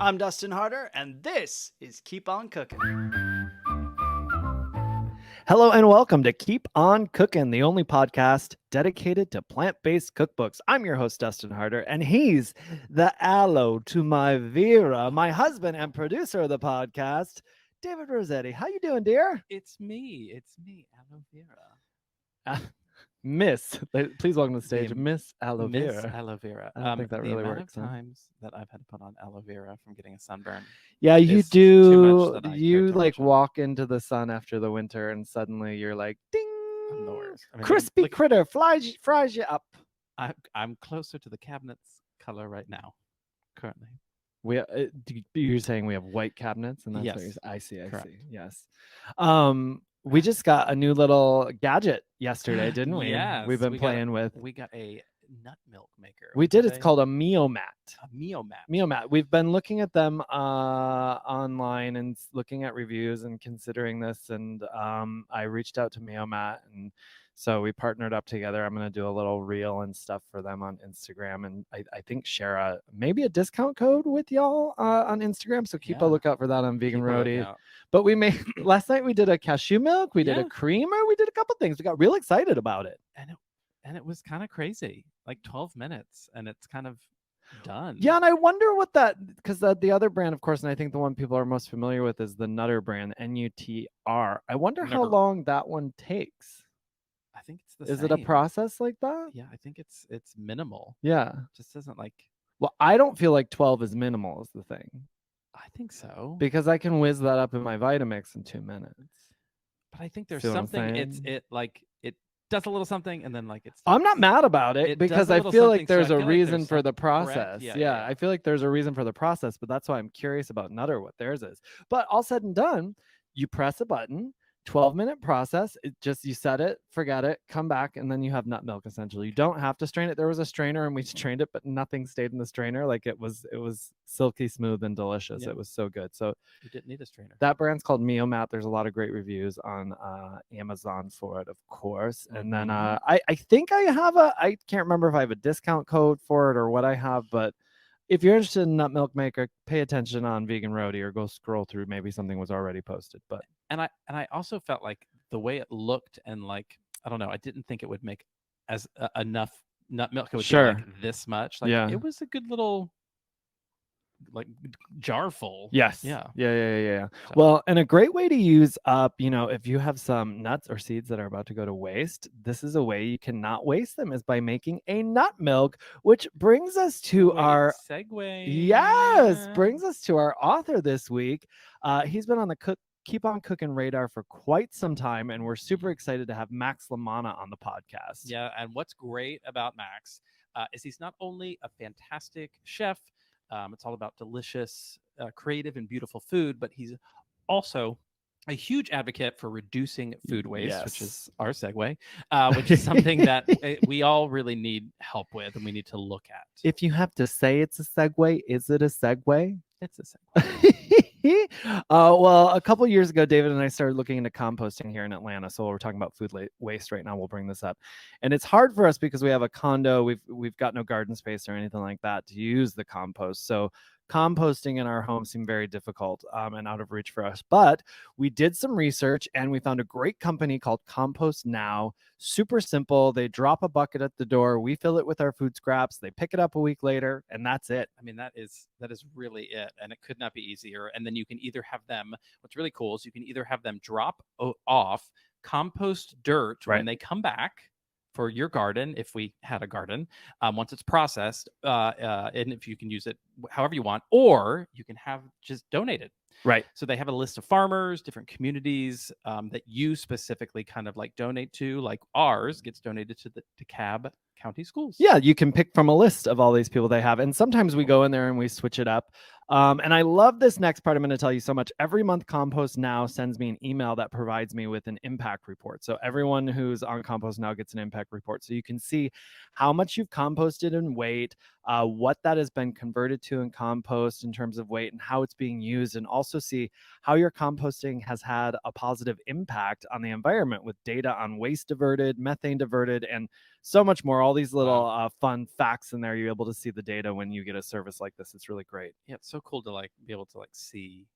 I'm Dustin Harder, and this is Keep On Cooking. Hello and welcome to Keep On Cooking, the only podcast dedicated to plant-based cookbooks. I'm your host, Dustin Harder, and he's the aloe to my Vera, my husband and producer of the podcast, David Rossetti. How you doing, dear? It's me, aloe vera. Miss, please welcome to the stage, The Miss Aloe Miss Vera. aloe vera. I don't think that the really amount works, of huh? times that I've had to put on aloe vera from getting a sunburn. Yeah, you It's too do. much that I care You too like much. walk into the sun after the winter, and suddenly you're like, ding, I'm the worst. I mean, crispy look, critter fries you up. I'm closer to the cabinet's color right now, currently. You're saying we have white cabinets, and that's what you're Yes, saying. I see. I correct. see. Yes. We just got a new little gadget yesterday, didn't we? Yes, We've been we playing with. We got a nut milk maker. We did. It's called a Meomat. a Meomat. Meomat. We've been looking at them online and looking at reviews and considering this. And I reached out to Meomat, and so we partnered up together. I'm going to do a little reel and stuff for them on Instagram, and I think share maybe a discount code with y'all on Instagram. So keep a Yeah. lookout for that on Keep a VEGANROADIE. lookout. But we made last night. We did a cashew milk. We did a Yeah. creamer. We did a couple things. We got real excited about it. And it was kind of crazy, like 12 minutes, and it's kind of done. Yeah, and I wonder what that, because the other brand, of course, and I think the one people are most familiar with is the Nutter brand, N-U-T-R. I wonder how Nutter. long that one takes. I think it's the Is same. it a process like that? Yeah, I think it's minimal. Yeah. Just isn't like. Well, I don't feel like 12 is minimal is the thing, I think so. because I can whiz that up in my Vitamix in 2 minutes. But I think there's See what I'm something. It does a little something, and then like it's. I'm not mad about it It does because a I little feel like something, so there's I a feel like reason there's for the something correct. process. Yeah, Yeah, yeah. I feel like there's a reason for the process, but that's why I'm curious about Nutter, what theirs is. But all said and done, you press a button, 12-minute process. It just, you set it, forget it, come back, and then you have nut milk essentially. You don't have to strain it. There was a strainer and we strained it, but nothing stayed in the strainer. Like it was silky smooth and delicious. Yeah. It was so good. So You didn't need a strainer. that brand's called Meomat. There's a lot of great reviews on Amazon for it, of course. And then Mhm. I think I can't remember if I have a discount code for it or what I have, but if you're interested in nut milk maker, pay attention on VEGANROADIE or go scroll through. Maybe something was already posted. But And I also felt like the way it looked, and like I don't know, I didn't think it would make as enough nut milk. It would Sure. get like this much. Like Yeah. it was a good little like jar full. yes. Yeah. Yeah. So, Well, and a great way to use up, if you have some nuts or seeds that are about to go to waste, this is a way you cannot waste them, is by making a nut milk, which brings us to wait, our segue. Yes, brings us to our author this week. He's been on the Keep On Cooking radar for quite some time, and we're super excited to have Max La Manna on the podcast. Yeah, and what's great about Max is he's not only a fantastic chef. It's all about delicious, creative, and beautiful food, but he's also a huge advocate for reducing food waste, which is our segue, which is something that we all really need help with and we need to look at. If you have to say it's a segue, is it a segue? It's a segue. Well, a couple years ago, David and I started looking into composting here in Atlanta. So we're talking about food waste right now. We'll bring this up, and it's hard for us because we have a condo. We've got no garden space or anything like that to use the compost. So composting in our home seemed very difficult and out of reach for us. But we did some research and we found a great company called Compost Now. Super simple. They drop a bucket at the door. We fill it with our food scraps. They pick it up a week later, and that's it. I mean, that is really it, and it could not be easier. And then you can either have them. What's really cool is you can either have them drop off compost dirt when they come back for your garden, if we had a garden, once it's processed, and if you can use it however you want, or you can have just donated. Right. So they have a list of farmers, different communities that you specifically kind of like donate to, like ours gets donated to the DeKalb County Schools. Yeah, you can pick from a list of all these people they have. And sometimes we go in there and we switch it up. And I love this next part I'm going to tell you so much. Every month, Compost Now sends me an email that provides me with an impact report. So everyone who's on Compost Now gets an impact report. So you can see how much you've composted in weight, what that has been converted to in compost in terms of weight, and how it's being used, and also see how your composting has had a positive impact on the environment with data on waste diverted, methane diverted, and so much more. All these little fun facts in there. You're able to see the data when you get a service like this. It's really great. Yeah, it's so cool to like be able to like see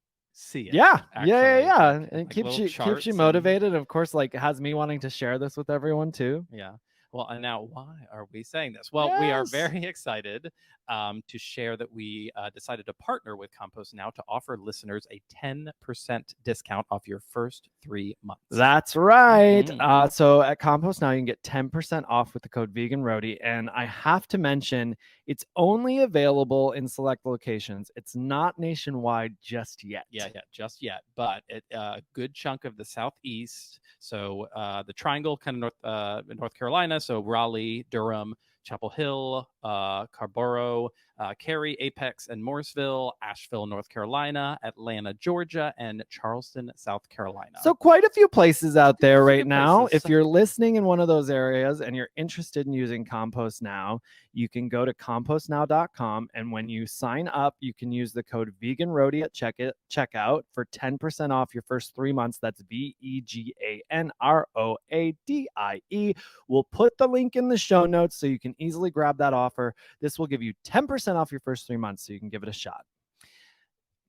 it. Yeah, actually, and it like keeps little you charts and- motivated. And of course, like has me wanting to share this with everyone too. Yeah. Well, and now why are we saying this? Well, we are Yes. very excited to share that we decided to partner with Compost Now to offer listeners a 10% discount off your first 3 months. That's right. Mhm. So at Compost Now, you can get 10% off with the code VEGANROADIE. And I have to mention, it's only available in select locations. It's not nationwide just yet. Yeah, just yet. But a good chunk of the Southeast, so the Triangle, kind of North Carolina, so Raleigh, Durham, Chapel Hill, Carborough, Cary, Apex, and Mooresville, Asheville, North Carolina, Atlanta, Georgia, and Charleston, South Carolina. So quite a few places out there right few now. places. If you're listening in one of those areas and you're interested in using Compost Now, you can go to compostnow.com, and when you sign up, you can use the code VEGANROADIE at checkout for 10% off your first 3 months. That's VEGANROADIE. We'll put the link in the show notes so you can easily grab that offer. This will give you 10% off your first 3 months, so you can give it a shot.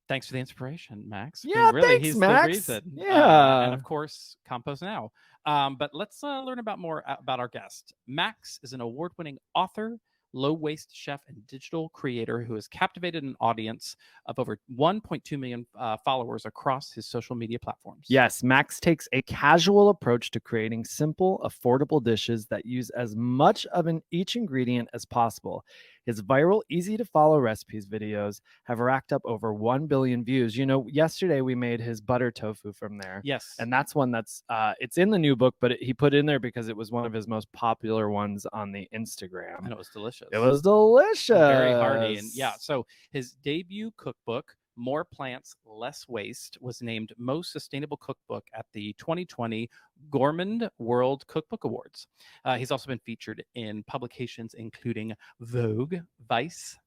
Thanks for the inspiration, Max. Yeah, really, thanks, he's Max. the reason. Yeah. And of course, Compost Now. But let's learn more about our guest. Max is an award-winning author, low-waste chef, and digital creator who has captivated an audience of over 1.2 million followers across his social media platforms. Yes, Max takes a casual approach to creating simple, affordable dishes that use as much of each ingredient as possible. His viral, easy-to-follow recipes videos have racked up over 1 billion views. You know, yesterday we made his butter tofu from there. Yes. And that's one that's, it's in the new book, but he put in there because it was one of his most popular ones on the Instagram. And it was delicious. It was delicious. Very hearty. And yeah, so his debut cookbook, More Plants, Less Waste, was named Most Sustainable Cookbook at the 2020 Gourmand World Cookbook Awards. He's also been featured in publications including Vogue, Vice,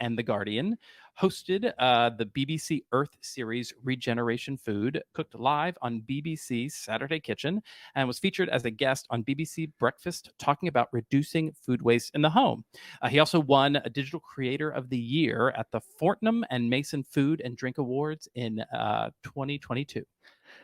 and The Guardian, hosted the BBC Earth series Regeneration Food, cooked live on BBC's Saturday Kitchen, and was featured as a guest on BBC Breakfast talking about reducing food waste in the home. He also won a Digital Creator of the Year at the Fortnum and Mason Food and Drink Awards in 2022.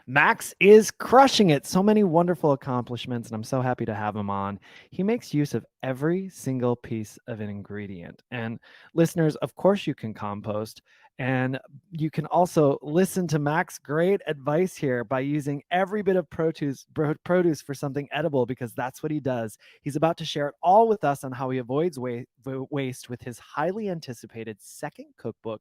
Max is crushing it. So many wonderful accomplishments, and I'm so happy to have him on. He makes use of every single piece of an ingredient. And listeners, of course, you can compost. And you can also listen to Max's great advice here by using every bit of produce for something edible, because that's what he does. He's about to share it all with us on how he avoids waste with his highly anticipated second cookbook.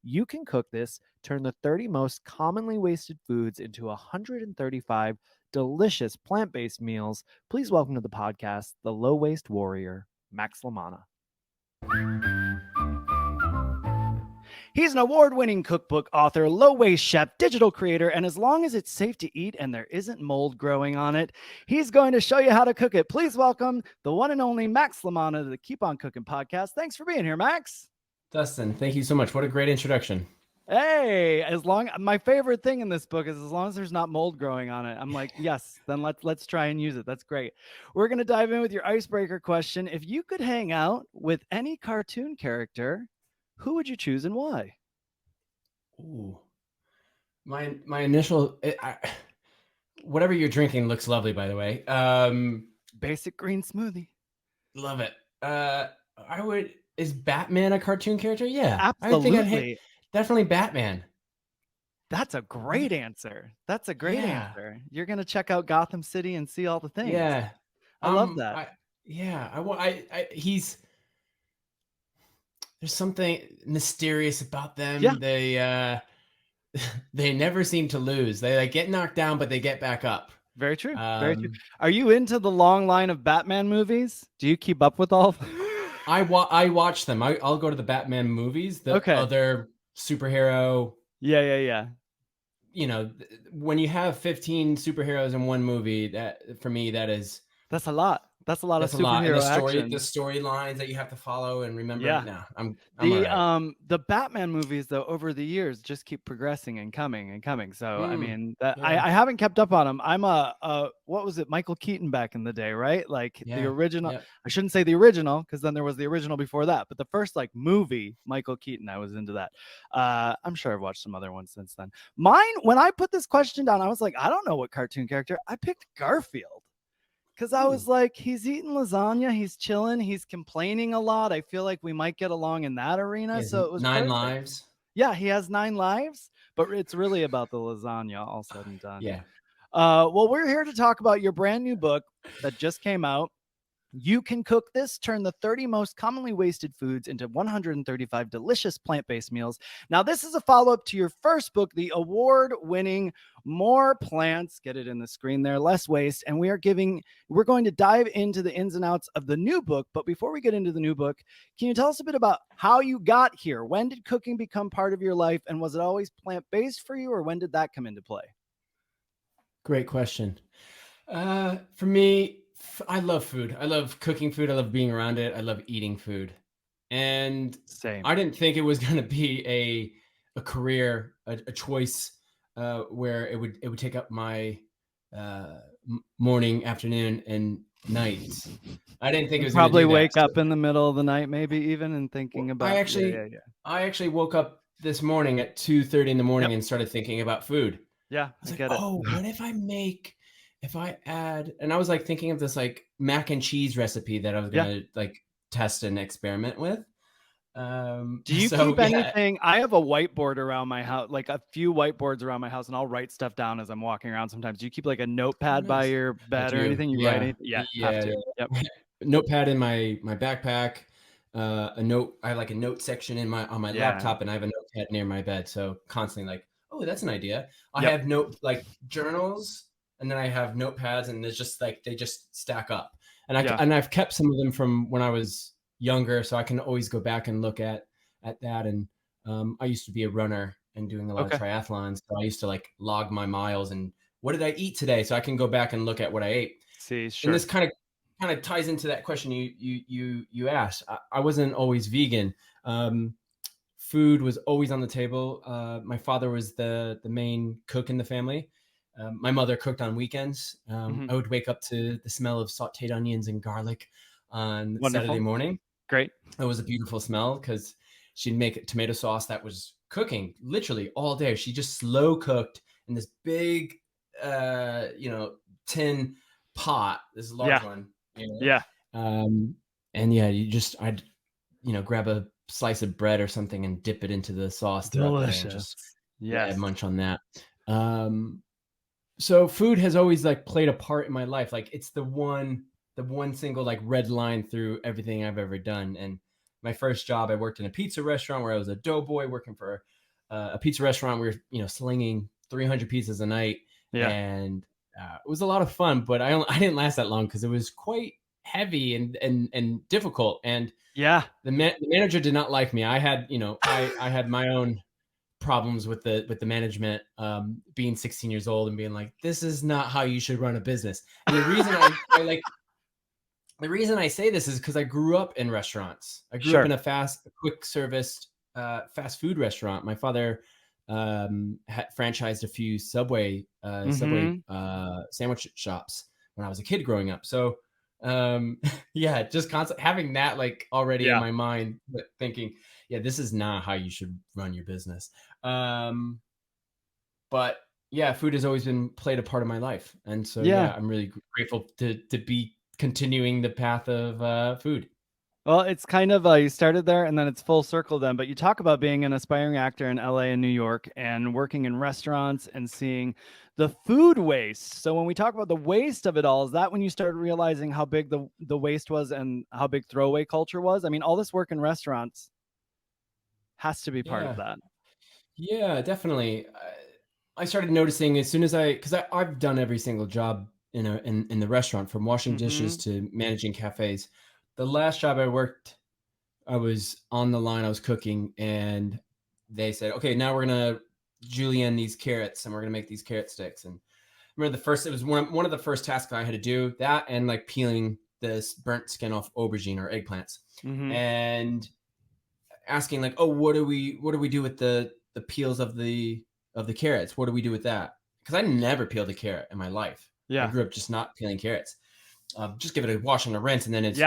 You can cook this, turn the 30 most commonly wasted foods into 135 delicious plant-based meals. Please welcome to the podcast, the low waste warrior, Max La Manna. He's an award-winning cookbook author, low-waste chef, digital creator, and as long as it's safe to eat and there isn't mold growing on it, he's going to show you how to cook it. Please welcome the one and only Max La Manna to the Keep On Cooking podcast. Thanks for being here, Max. Dustin, thank you so much. What a great introduction. Hey, my favorite thing in this book is as long as there's not mold growing on it. I'm like, yes, then let's try and use it. That's great. We're going to dive in with your icebreaker question. If you could hang out with any cartoon character, who would you choose and why? Ooh, my initial, whatever you're drinking looks lovely, by the way. Basic green smoothie. Love it. Is Batman a cartoon character? Yeah, absolutely. I think definitely Batman. That's a great answer. That's a great answer. You're gonna check out Gotham City and see all the things. Yeah, I love that. There's something mysterious about them. Yeah. They never seem to lose. They like get knocked down, but they get back up. Very true. Very true. Are you into the long line of Batman movies? Do you keep up with all of them? I watch them. I'll go to the Batman movies. The other superhero. Yeah. You know, when you have 15 superheroes in one movie, that for me, that's a lot. That's a lot of That's a lot. And superhero action. the storylines that you have to follow and remember. Yeah. No, I'm all right. The Batman movies though over the years just keep progressing and coming and coming. So I mean that yeah. I haven't kept up on them. I'm a what was it, Michael Keaton back in the day, right? Like the original. Yep. I shouldn't say the original because then there was the original before that. But the first like movie, Michael Keaton, I was into that. I'm sure I've watched some other ones since then. Mine, when I put this question down, I was like, I don't know what cartoon character. I picked Garfield. Because I was like, he's eating lasagna, he's chilling, he's complaining a lot. I feel like we might get along in that arena. So it was 9 perfect. lives. Yeah, he has 9 lives, but it's really about the lasagna, all said and done. Yeah. Well, we're here to talk about your brand new book that just came out. You Can Cook This, turn the 30 most commonly wasted foods into 135 delicious plant-based meals. Now, this is a follow-up to your first book, the award-winning More Plants, get it in the screen there, Less Waste. And we're going to dive into the ins and outs of the new book. But before we get into the new book, can you tell us a bit about how you got here? When did cooking become part of your life? And was it always plant-based for you, or when did that come into play? Great question. For me, I love food. I love cooking food. I love being around it. I love eating food. And Same. I didn't think it was going to be a career, a choice where it would take up my morning, afternoon, and nights. I didn't think it was probably gonna do wake that. up in the middle of the night, maybe even, and thinking about. I actually woke up this morning at 2:30 in the morning and started thinking about food. Yeah, I was like, get it. oh, what if I add, and I was like thinking of this like mac and cheese recipe that I was gonna like test and experiment with. Do you keep anything? I have a whiteboard around my house, like a few whiteboards around my house, and I'll write stuff down as I'm walking around sometimes. Do you keep like a notepad by your bed or anything? You write anything? Yeah, have to. Yep. Notepad in my backpack. I have like a note section on my laptop, and I have a notepad near my bed. So constantly like, oh, that's an idea. I have like journals, and then I have notepads, and there's just like they just stack up. And I've kept some of them from when I was younger, so I can always go back and look at that. And I used to be a runner and doing a lot of triathlons, so I used to like log my miles and what did I eat today, so I can go back and look at what I ate. See, sure. And this kind of ties into that question you asked. I wasn't always vegan. Food was always on the table. My father was the main cook in the family. My mother cooked on weekends. I would wake up to the smell of sauteed onions and garlic on Saturday morning. Great. It was a beautiful smell because she'd make a tomato sauce that was cooking literally all day. She just slow cooked in this big, tin pot, this large one. Yeah. And I'd grab a slice of bread or something and dip it into the sauce. Delicious. Munch on that. So food has always like played a part in my life. Like it's the one single like red line through everything I've ever done. And my first job, I worked in a pizza restaurant where I was a doughboy working for a pizza restaurant. We were, slinging 300 pizzas a night. Yeah. And it was a lot of fun, but I didn't last that long because it was quite heavy and difficult. And the manager did not like me. I had, I had my own problems with the management, being 16 years old and being like, this is not how you should run a business. And the reason the reason I say this is because I grew up in restaurants. I grew up in a quick service, fast food restaurant. My father had franchised a few Subway sandwich shops when I was a kid growing up. So just having that like already in my mind, but thinking, this is not how you should run your business. But food has always been played a part of my life, and so I'm really grateful to be continuing the path of food. Well, it's kind of you started there and then it's full circle then, but you talk about being an aspiring actor in LA and New York and working in restaurants and seeing the food waste. So when we talk about the waste of it all, is that when you started realizing how big the waste was and how big throwaway culture was? I mean, all this work in restaurants has to be part of that. Yeah, definitely. I started noticing as soon as because I've done every single job in the restaurant, from washing dishes to managing cafes. The last job I worked, I was on the line, I was cooking, and they said, okay, now we're going to julienne these carrots and we're going to make these carrot sticks. And I remember it was one of the first tasks I had to do, that and like peeling this burnt skin off aubergine or eggplants, Mhm. and asking like, oh, what do we do with the peels of the carrots? What do we do with that? Because I never peeled a carrot in my life. I grew up just not peeling carrots. Just give it a wash and a rinse, and then it's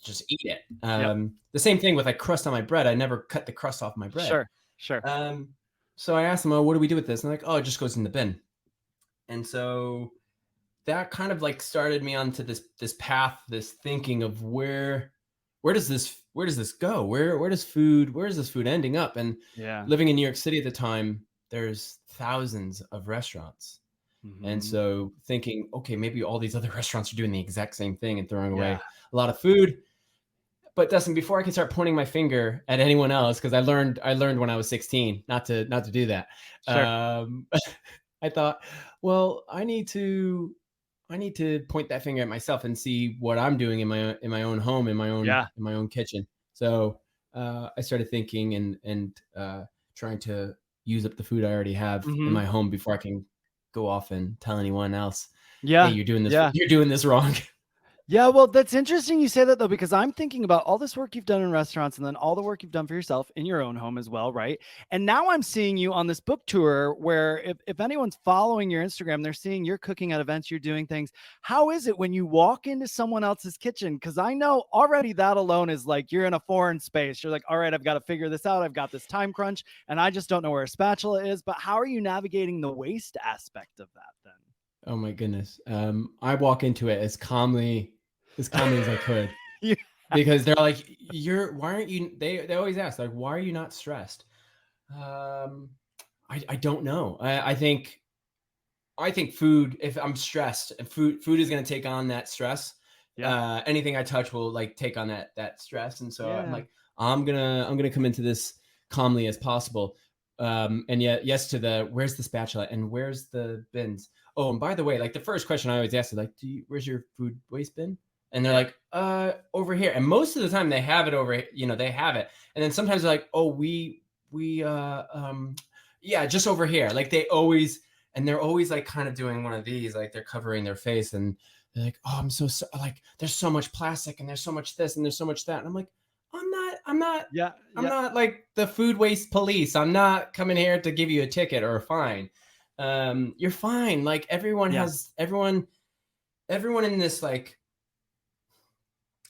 just eat it. The same thing with like crust on my bread. I never cut the crust off my bread. Sure. So I asked them, oh, what do we do with this? And they're like, oh, it just goes in the bin. And so that kind of like started me onto this path, this thinking of where does this go? Where is this food ending up? And living in New York City at the time, there's thousands of restaurants. And so thinking, okay, maybe all these other restaurants are doing the exact same thing and throwing away a lot of food. But Dustin, before I can start pointing my finger at anyone else, because I learned when I was 16 not to do that. I thought, well, I need to point that finger at myself and see what I'm doing in my own home, in my own kitchen. So I started thinking and trying to use up the food I already have in my home before I can go off and tell anyone else, hey, you're doing this. You're doing this wrong. Yeah, well, that's interesting you say that, though, because I'm thinking about all this work you've done in restaurants and then all the work you've done for yourself in your own home as well, right? And now I'm seeing you on this book tour where if anyone's following your Instagram, they're seeing you're cooking at events, you're doing things. How is it when you walk into someone else's kitchen? Because I know already that alone is like you're in a foreign space. You're like, all right, I've got to figure this out. I've got this time crunch, and I just don't know where a spatula is. But how are you navigating the waste aspect of that then? Oh, my goodness. I walk into it as calmly as I could. Because they're like, why aren't you, they always ask, like, why are you not stressed? I don't know. I think food, if I'm stressed, food is going to take on that stress. Anything I touch will like take on that stress. And so I'm like, I'm going to come into this calmly as possible. And yet, yes, to the, where's the spatula and where's the bins? Oh, and by the way, like the first question I always ask is like, where's your food waste bin? And they're like, over here. And most of the time they have it over, they have it. And then sometimes they're like, oh, just over here. Like they're always like kind of doing one of these, like they're covering their face and they're like, oh, I'm so like, there's so much plastic and there's so much this and there's so much that. And I'm like, I'm not like the food waste police. I'm not coming here to give you a ticket or a fine. You're fine. Like everyone has everyone in this, like,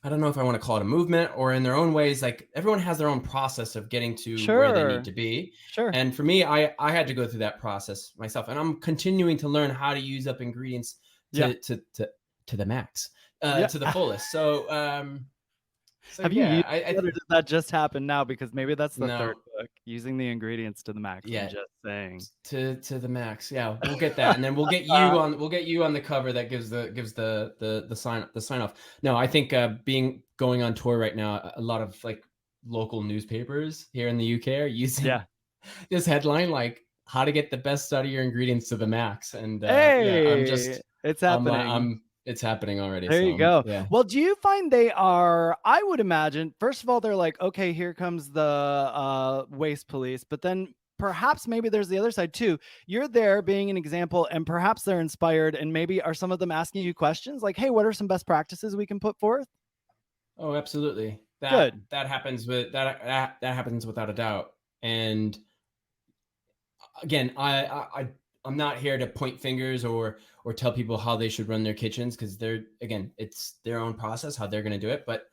I don't know if I want to call it a movement or in their own ways, like everyone has their own process of getting to where they need to be. And for me, I had to go through that process myself, and I'm continuing to learn how to use up ingredients to the max, to the fullest. So, have you used it, or did that just happen now? Because maybe that's the third book, using the ingredients to the max. I'm just saying to the max. Yeah, we'll get that, and then we'll get you on the cover that gives the sign off. No, I think going on tour right now, a lot of like local newspapers here in the UK are using this headline, like how to get the best out of your ingredients to the max. And it's happening. It's happening already. There you go. Yeah. Well, do you find they are, I would imagine, first of all, they're like, okay, here comes the waste police, but then perhaps maybe there's the other side too. You're there being an example, and perhaps they're inspired, and maybe are some of them asking you questions like, hey, what are some best practices we can put forth? Oh, absolutely. That happens that happens without a doubt. And again, I'm not here to point fingers or tell people how they should run their kitchens, because it's their own process, how they're going to do it. But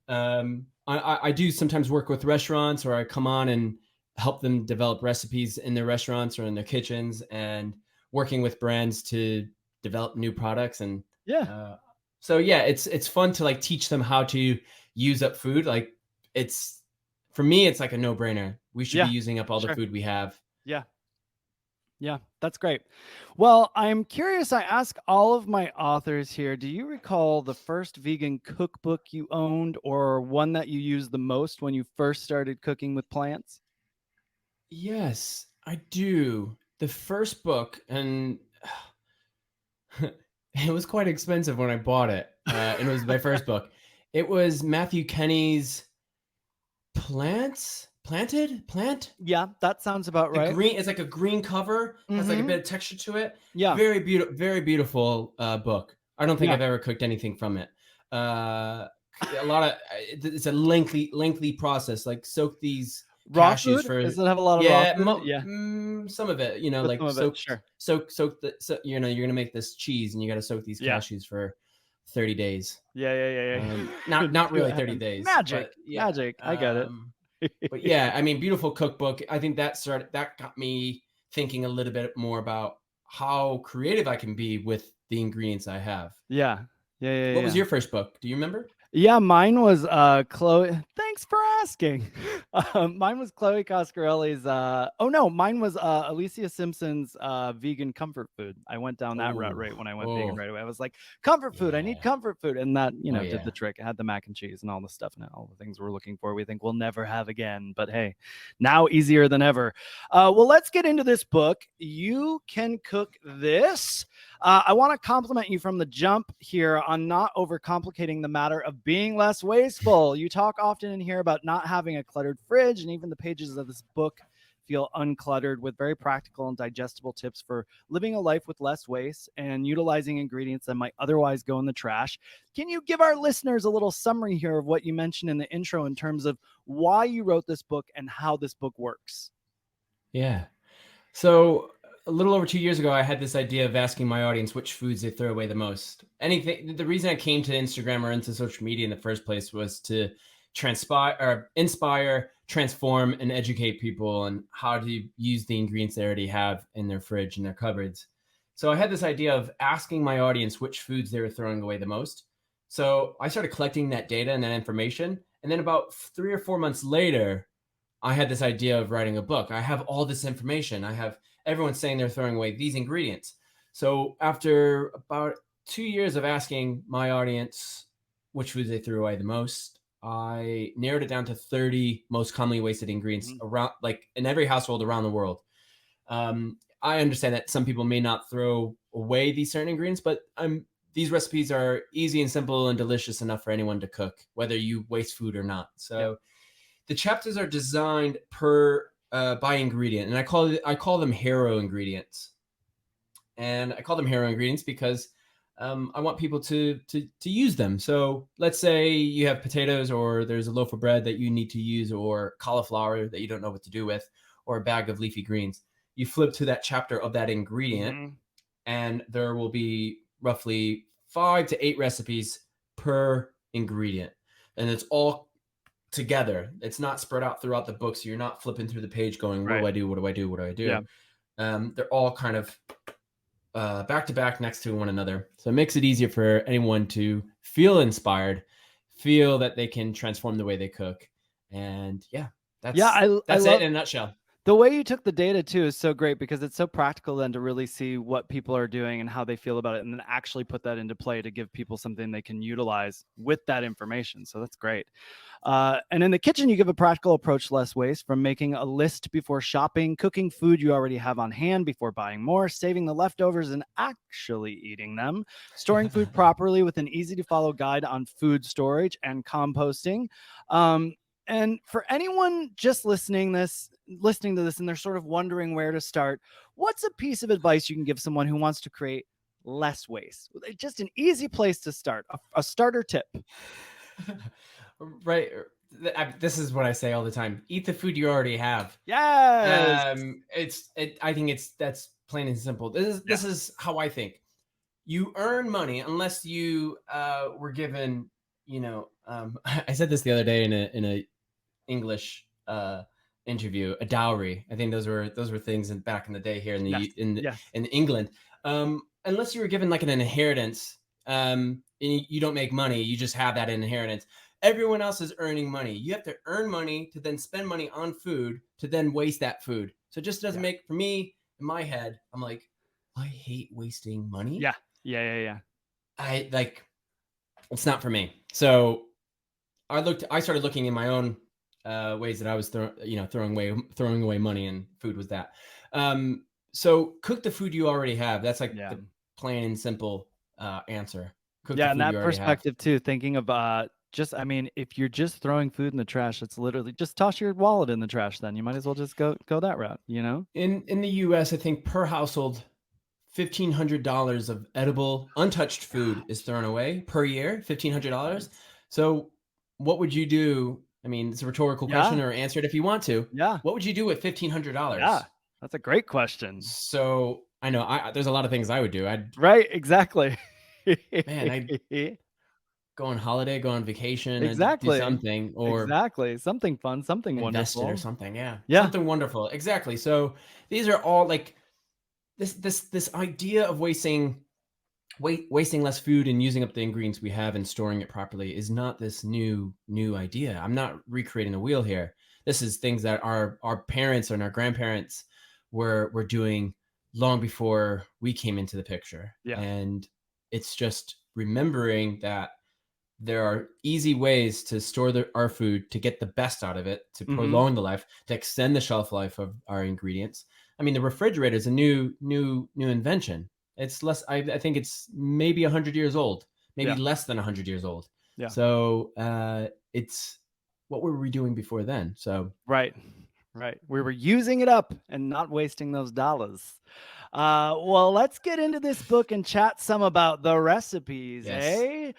I do sometimes work with restaurants, or I come on and help them develop recipes in their restaurants or in their kitchens, and working with brands to develop new products. And it's fun to like teach them how to use up food. Like for me, it's like a no-brainer. We should be using up all the food we have. Yeah, that's great. Well, I'm curious. I ask all of my authors here, do you recall the first vegan cookbook you owned, or one that you used the most when you first started cooking with plants? Yes, I do. The first book, and it was quite expensive when I bought it. It was my first book. It was Matthew Kenny's Plant? Yeah, that sounds about right. It's like a green cover. Has like a bit of texture to it. Yeah. Very beautiful book. I don't think I've ever cooked anything from it. A lot of it's a lengthy process. Like soak these raw cashews food. for Does it have a lot of raw food? Yeah, some of it. You know, but like some of it, sure. soak the you know, you're gonna make this cheese and you got to soak these cashews for 30 days. Yeah. Not really 30 days. Magic, but yeah, magic. I get it. But yeah, I mean, beautiful cookbook. I think that got me thinking a little bit more about how creative I can be with the ingredients I have. Yeah. What was your first book? Do you remember? Yeah, mine was Chloe. Thanks for asking. Mine was Chloe Coscarelli's. Oh no, mine was Alicia Simpson's vegan comfort food. I went down that route right when I went vegan right away. I was like, comfort food. I need comfort food, and that did the trick. It had the mac and cheese and all the stuff and all the things we're looking for. We think we'll never have again, but hey, now easier than ever. Well, let's get into this book. You Can Cook This. I want to compliment you from the jump here on not overcomplicating the matter of being less wasteful. You talk often in here about not having a cluttered fridge, and even the pages of this book feel uncluttered with very practical and digestible tips for living a life with less waste and utilizing ingredients that might otherwise go in the trash. Can you give our listeners a little summary here of what you mentioned in the intro in terms of why you wrote this book and how this book works? Yeah. So a little over 2 years ago, I had this idea of asking my audience which foods they throw away the most. The reason I came to Instagram or into social media in the first place was to inspire, transform, and educate people on how to use the ingredients they already have in their fridge and their cupboards. So I had this idea of asking my audience which foods they were throwing away the most. So I started collecting that data and that information. And then about 3 or 4 months later, I had this idea of writing a book. I have all this information. I have everyone saying they're throwing away these ingredients. So after about 2 years of asking my audience which foods they threw away the most, I narrowed it down to 30 most commonly wasted ingredients around, like in every household around the world. I understand that some people may not throw away these certain ingredients, but these recipes are easy and simple and delicious enough for anyone to cook, whether you waste food or not. So the chapters are designed by ingredient, and I call them hero ingredients. And I call them hero ingredients because I want people to use them. So let's say you have potatoes, or there's a loaf of bread that you need to use, or cauliflower that you don't know what to do with, or a bag of leafy greens. You flip to that chapter of that ingredient, and there will be roughly 5 to 8 recipes per ingredient, and it's all together. It's not spread out throughout the book, so you're not flipping through the page going, what do I do? What do I do? What do I do? Yeah. They're all kind of back to back next to one another. So it makes it easier for anyone to feel inspired, feel that they can transform the way they cook. And that's it in a nutshell. The way you took the data too is so great because it's so practical then to really see what people are doing and how they feel about it, and then actually put that into play to give people something they can utilize with that information. So that's great. And in the kitchen, you give a practical approach to less waste, from making a list before shopping, cooking food you already have on hand before buying more, saving the leftovers and actually eating them, storing food properly with an easy to follow guide on food storage and composting. And for anyone just listening to this and they're sort of wondering where to start, what's a piece of advice you can give someone who wants to create less waste? Just an easy place to start, a starter tip. Right. This is what I say all the time. Eat the food you already have. Yes. I think that's plain and simple. This is how I think. You earn money unless you were given, I said this the other day in a English interview, a dowry. I think those were things back in the day here in England. Unless you were given like an inheritance, and you don't make money, you just have that inheritance. Everyone else is earning money. You have to earn money to then spend money on food to then waste that food. So it just doesn't make, for me, in my head, I'm like, I hate wasting money. Yeah. It's not for me. So I started looking in my own ways that I was throwing away money, and food was that. So cook the food you already have. That's the plain and simple answer. Cook the food and that you perspective too, thinking of if you're just throwing food in the trash, it's literally just toss your wallet in the trash. Then you might as well just go that route. In the US, I think per household, $1,500 of edible, untouched food is thrown away per year. $1,500. So, what would you do? I mean, it's a rhetorical question, or answer it if you want to. Yeah. What would you do with $1,500? Yeah, that's a great question. So I know there's a lot of things I would do. Right, exactly. Man, I'd go on holiday, go on vacation, Exactly. and do something, or exactly something fun, something invest wonderful, it or something. Yeah, Yeah. something wonderful. Exactly. So these are all like this idea of wasting less food and using up the ingredients we have and storing it properly is not this new idea. I'm not recreating the wheel here. This is things that our parents and our grandparents were doing long before we came into the picture. Yeah. And it's just remembering that there are easy ways to store our food, to get the best out of it, to prolong the life, to extend the shelf life of our ingredients. I mean, the refrigerator is a new invention. It's less, I think it's maybe 100 years old, maybe less than 100 years old. Yeah. So it's, what were we doing before then? So right. We were using it up and not wasting those dollars. Well, let's get into this book and chat some about the recipes, eh?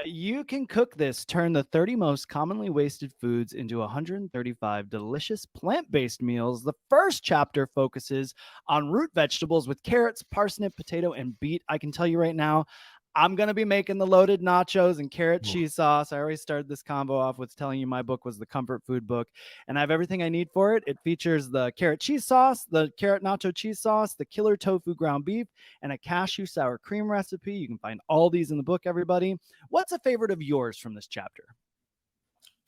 You can cook this. Turn the 30 most commonly wasted foods into 135 delicious plant-based meals. The first chapter focuses on root vegetables with carrots, parsnip, potato, and beet. I can tell you right now, I'm going to be making the loaded nachos and carrot cheese sauce. I already started this combo off with telling you my book was the comfort food book, and I have everything I need for it. It features the carrot cheese sauce, the carrot nacho cheese sauce, the killer tofu ground beef, and a cashew sour cream recipe. You can find all these in the book, everybody. What's a favorite of yours from this chapter?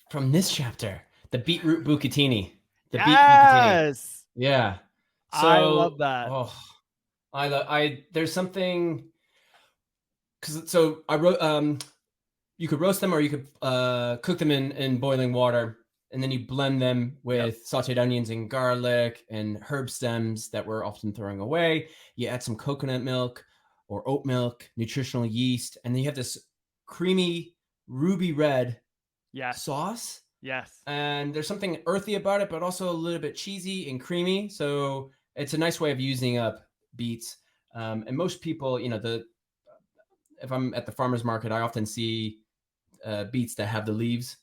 From this chapter, the beetroot bucatini. The beet bucatini. Yeah. So, I love that. Oh, there's something... So I wrote, you could roast them, or you could cook them in boiling water, and then you blend them with sauteed onions and garlic and herb stems that we're often throwing away. You add some coconut milk or oat milk, nutritional yeast, and then you have this creamy ruby red sauce. Yes. And there's something earthy about it, but also a little bit cheesy and creamy. So it's a nice way of using up beets. And most people, if I'm at the farmer's market, I often see beets that have the leaves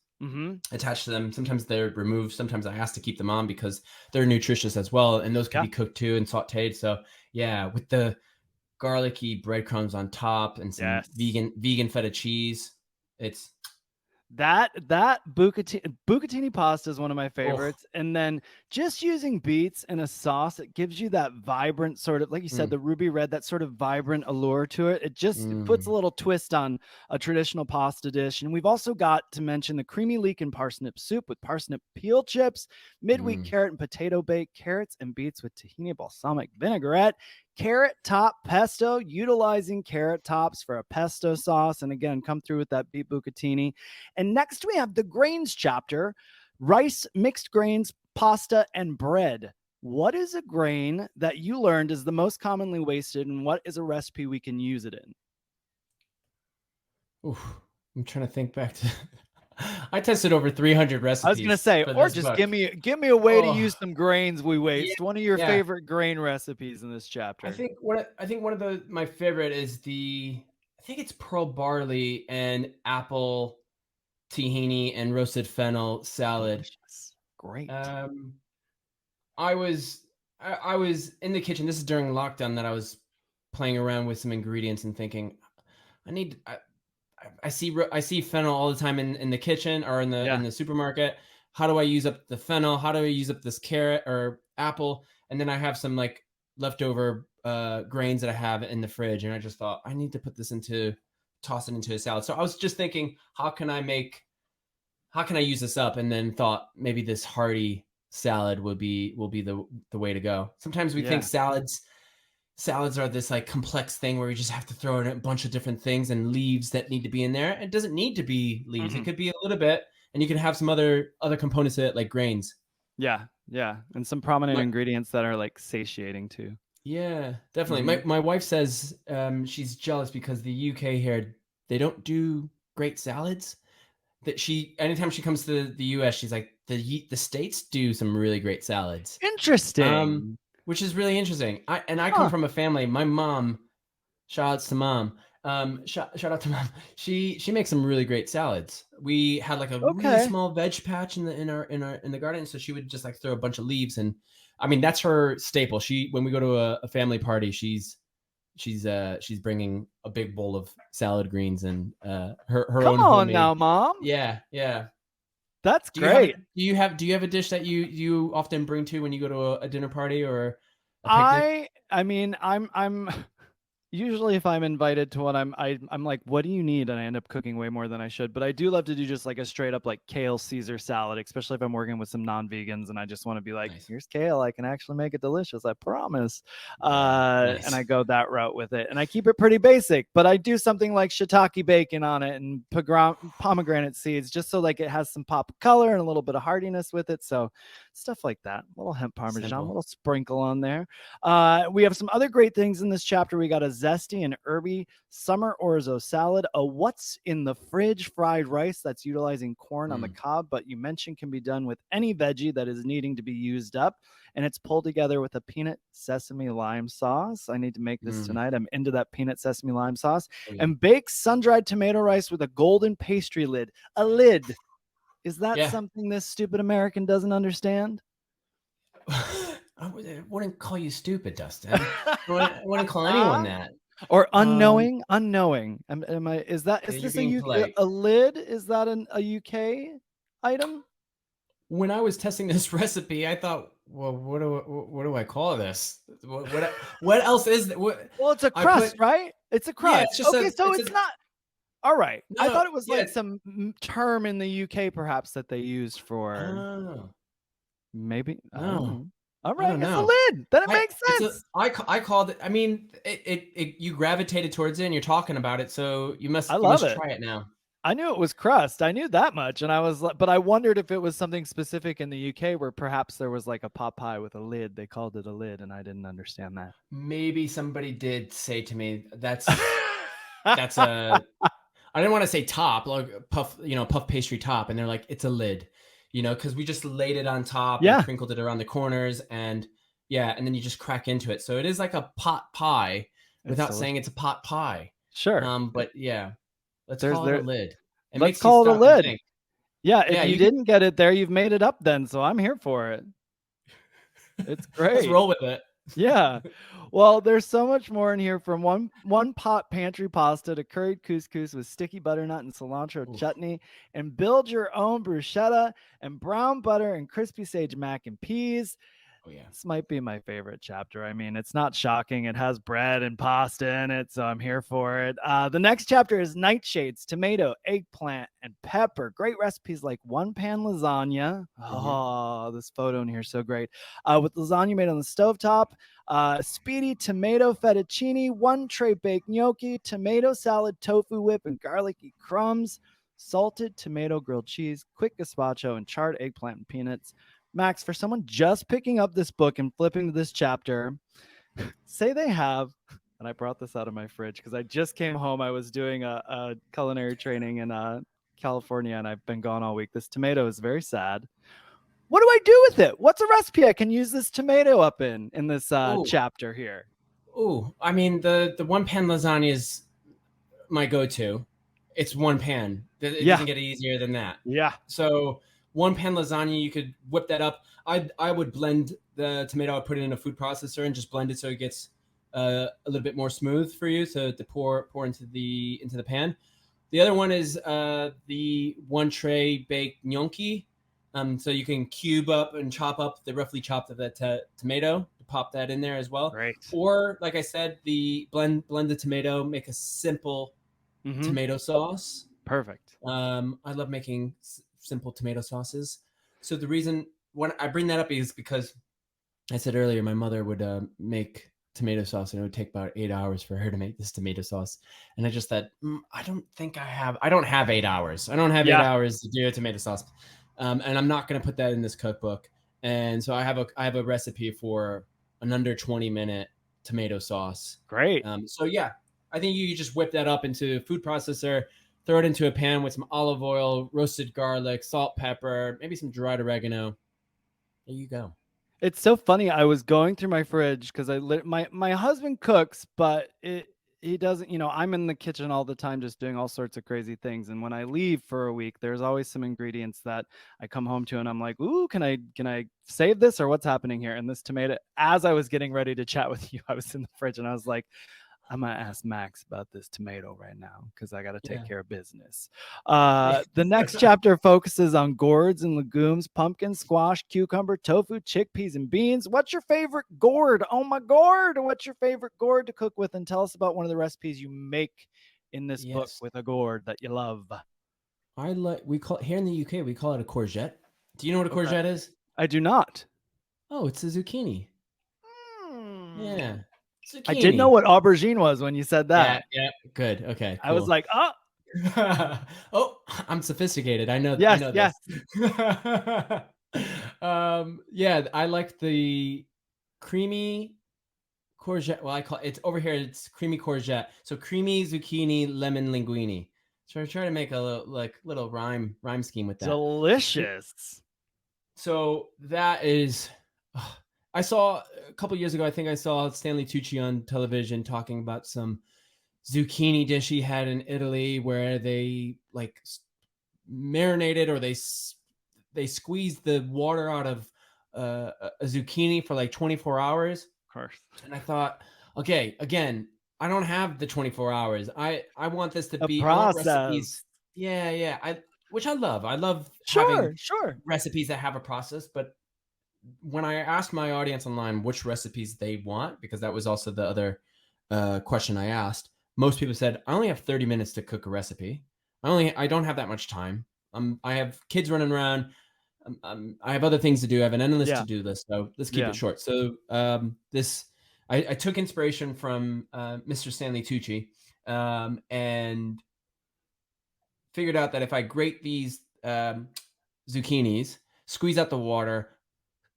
attached to them. Sometimes they're removed. Sometimes I ask to keep them on because they're nutritious as well. And those can be cooked too and sauteed. So yeah, with the garlicky breadcrumbs on top and some vegan feta cheese, it's... That bucatini pasta is one of my favorites. And then just using beets in a sauce, it gives you that vibrant sort of, like you said, the ruby red, that sort of vibrant allure to it. It just puts a little twist on a traditional pasta dish. And we've also got to mention the creamy leek and parsnip soup with parsnip peel chips, midweek carrot and potato bake, carrots and beets with tahini balsamic vinaigrette, carrot top pesto, utilizing carrot tops for a pesto sauce. And again, come through with that beet bucatini. And next we have the grains chapter, rice, mixed grains, pasta, and bread. What is a grain that you learned is the most commonly wasted, and what is a recipe we can use it in? Oof, I'm trying to think back to... I tested over 300 recipes. I was going to say, or just give me a way to use some grains we waste. Yeah, one of your favorite grain recipes in this chapter. I think one of my favorite is I think it's pearl barley and apple tahini and roasted fennel salad. Delicious. Great. I was in the kitchen. This is during lockdown that I was playing around with some ingredients and thinking, I see fennel all the time in the kitchen or in the supermarket. How do I use up the fennel? How do I use up this carrot or apple? And then I have some like leftover grains that I have in the fridge, and I just thought I need to toss it into a salad. So I was just thinking, how can I use this up? And then thought maybe this hearty salad will be the way to go. Sometimes we think salads are this like complex thing where we just have to throw in a bunch of different things and leaves that need to be in there. It doesn't need to be leaves. It could be a little bit, and you can have some other components to it, like grains. Yeah. And some prominent ingredients that are like satiating too. Yeah, definitely. My wife says she's jealous because the UK here, they don't do great salads. That anytime she comes to the US, she's like, the States do some really great salads. Interesting. which is really interesting. I come from a family. My mom, shout out to mom. Shout out to mom. She makes some really great salads. We had like a really small veg patch in the garden, so she would just like throw a bunch of leaves, and I mean that's her staple. When we go to a family party, she's bringing a big bowl of salad greens and her Come own on homemade. now, Mom. Yeah. That's great. Do you have a dish that you often bring to when you go to a dinner party or a picnic? I mean, I'm usually if I'm invited to one, I'm like, what do you need? And I end up cooking way more than I should. But I do love to do just like a straight up like kale Caesar salad, especially if I'm working with some non-vegans and I just want to be like, here's kale. I can actually make it delicious. I promise. And I go that route with it. And I keep it pretty basic, but I do something like shiitake bacon on it and pomegranate seeds, just so like it has some pop of color and a little bit of hardiness with it. So stuff like that. A little hemp parmesan, a little sprinkle on there. We have some other great things in this chapter. We got a zesty and herby summer orzo salad, a what's in the fridge fried rice that's utilizing corn on the cob, but you mentioned can be done with any veggie that is needing to be used up, and it's pulled together with a peanut sesame lime sauce. I need to make this tonight. I'm into that peanut sesame lime sauce. And baked sun-dried tomato rice with a golden pastry lid. A lid. Is that something this stupid American doesn't understand? I wouldn't call you stupid, Dustin. I wouldn't call anyone that. Or unknowing. Am I? Is this a lid? Is that a UK item? When I was testing this recipe, I thought, well, what do I call this? What else is that? Well, it's a crust, right? It's a crust. Yeah, it's not. All right. No, I thought it was like some term in the UK, perhaps, that they used for. Maybe. No. All right, it's a lid. Then it makes sense. I called it. I mean, you gravitated towards it, and you're talking about it, so you must try it now. I knew it was crust. I knew that much, and I was, but I wondered if it was something specific in the UK where perhaps there was like a pot pie with a lid. They called it a lid, and I didn't understand that. Maybe somebody did say to me that's a. I didn't want to say top, like puff pastry top, and they're like, it's a lid. Because we just laid it on top and sprinkled it around the corners and then you just crack into it. So it is like a pot pie without saying it's a pot pie. Sure. But let's call it a lid. Let's call it a lid. Yeah. If you didn't get it there, you've made it up then. So I'm here for it. It's great. Let's roll with it. Yeah. Well, there's so much more in here, from one pot pantry pasta to curried couscous with sticky butternut and cilantro chutney, and build your own bruschetta and brown butter and crispy sage mac and peas. Oh yeah. This might be my favorite chapter. I mean, it's not shocking. It has bread and pasta in it, so I'm here for it. The next chapter is nightshades, tomato, eggplant, and pepper. Great recipes like one pan lasagna. Oh, this photo in here is so great. With lasagna made on the stovetop. Speedy tomato fettuccine, one tray baked gnocchi, tomato salad, tofu whip, and garlicky crumbs, salted tomato grilled cheese, quick gazpacho, and charred eggplant and peanuts. Max, for someone just picking up this book and flipping to this chapter, say they have, and I brought this out of my fridge because I just came home. I was doing a culinary training in California, and I've been gone all week. This tomato is very sad. What do I do with it? What's a recipe I can use this tomato up in this chapter here? Oh, I mean, the one pan lasagna is my go-to. It's one pan. It doesn't get easier than that. Yeah. So one pan lasagna, you could whip that up. I would blend the tomato. I put it in a food processor and just blend it so it gets a little bit more smooth for you to pour into the pan. The other one is the one tray baked gnocchi. So you can cube up and chop up the roughly chopped of that tomato to pop that in there as well. Great. Or like I said, the blend the tomato, make a simple tomato sauce. Perfect. I love making simple tomato sauces. So the reason when I bring that up is because I said earlier my mother would make tomato sauce and it would take about 8 hours for her to make this tomato sauce. And I just thought, I don't have 8 hours. I don't have 8 hours to do a tomato sauce. And I'm not going to put that in this cookbook. And so I have a recipe for an under 20-minute tomato sauce. Great. So yeah, I think you just whip that up into a food processor, throw it into a pan with some olive oil, roasted garlic, salt, pepper, maybe some dried oregano. There you go. It's so funny. I was going through my fridge because my husband cooks, but he doesn't. You know, I'm in the kitchen all the time, just doing all sorts of crazy things. And when I leave for a week, there's always some ingredients that I come home to, and I'm like, "Ooh, can I save this or what's happening here?" And this tomato, as I was getting ready to chat with you, I was in the fridge and I was like, I'm gonna ask Max about this tomato right now because I got to take care of business. The next chapter focuses on gourds and legumes, pumpkin, squash, cucumber, tofu, chickpeas, and beans. What's your favorite gourd? Oh my gourd! What's your favorite gourd to cook with? And tell us about one of the recipes you make in this book with a gourd that you love. We call here in the UK, we call it a courgette. Do you know what a courgette is? I do not. Oh, it's a zucchini. Yeah. Zucchini. I did know what aubergine was when you said that. Yeah. Good. Okay. Cool. I was like, oh. Oh, I'm sophisticated. I know. Yes. I know this. Yeah, I like the creamy courgette. Well, I call it's over here. It's creamy courgette. So creamy zucchini lemon linguine. So I try to make a little rhyme scheme with that. Delicious. So that is. I saw a couple years ago, I think I saw Stanley Tucci on television talking about some zucchini dish he had in Italy where they like marinated or they squeezed the water out of a zucchini for like 24 hours. Of course. And I thought, okay, again, I don't have the 24 hours. I want this to be process. Recipes. Yeah. Which I love. I love having recipes that have a process, but when I asked my audience online which recipes they want, because that was also the other question I asked, most people said, I only have 30 minutes to cook a recipe. I don't have that much time. I have kids running around. I have other things to do. I have an endless to-do list. So let's keep it short. So I took inspiration from Mr. Stanley Tucci and figured out that if I grate these zucchinis, squeeze out the water,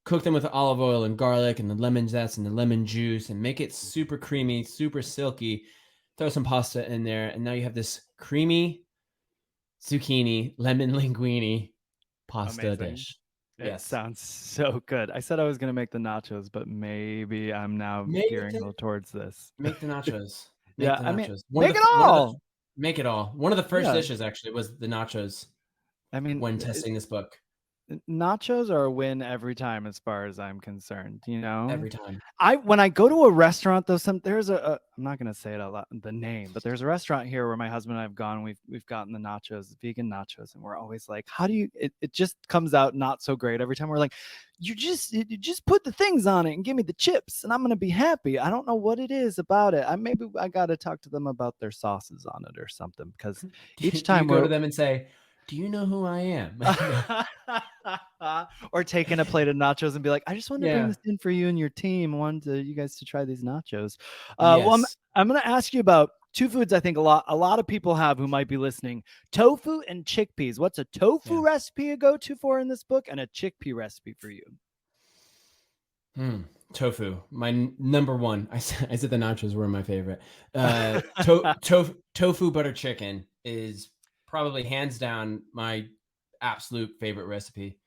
cook them with olive oil and garlic and the lemon zest and the lemon juice and make it super creamy, super silky. Throw some pasta in there. And now you have this creamy zucchini lemon linguine pasta dish. It sounds so good. I said I was going to make the nachos, but maybe I'm now gearing towards this. Make the nachos. Make it all. Make it all. One of the first dishes actually was the nachos. I mean, when testing this book. Nachos are a win every time as far as I'm concerned, you know. Every time. When I go to a restaurant though, there's I'm not going to say it a lot, the name, but there's a restaurant here where my husband and I have gone. We've gotten the nachos, vegan nachos, and we're always like, how do you it just comes out not so great every time. We're like, you just put the things on it and give me the chips and I'm going to be happy. I don't know what it is about it. Maybe I got to talk to them about their sauces on it or something, because each time we go to them and say, do you know who I am? Or taking a plate of nachos and be like, I just wanted to bring this in for you and your team. I wanted you guys to try these nachos. Well, I'm going to ask you about two foods I think a lot of people have who might be listening. Tofu and chickpeas. What's a tofu recipe you go to for in this book and a chickpea recipe for you? Tofu, my number one. I said the nachos were my favorite. Tofu butter chicken is probably hands down my absolute favorite recipe.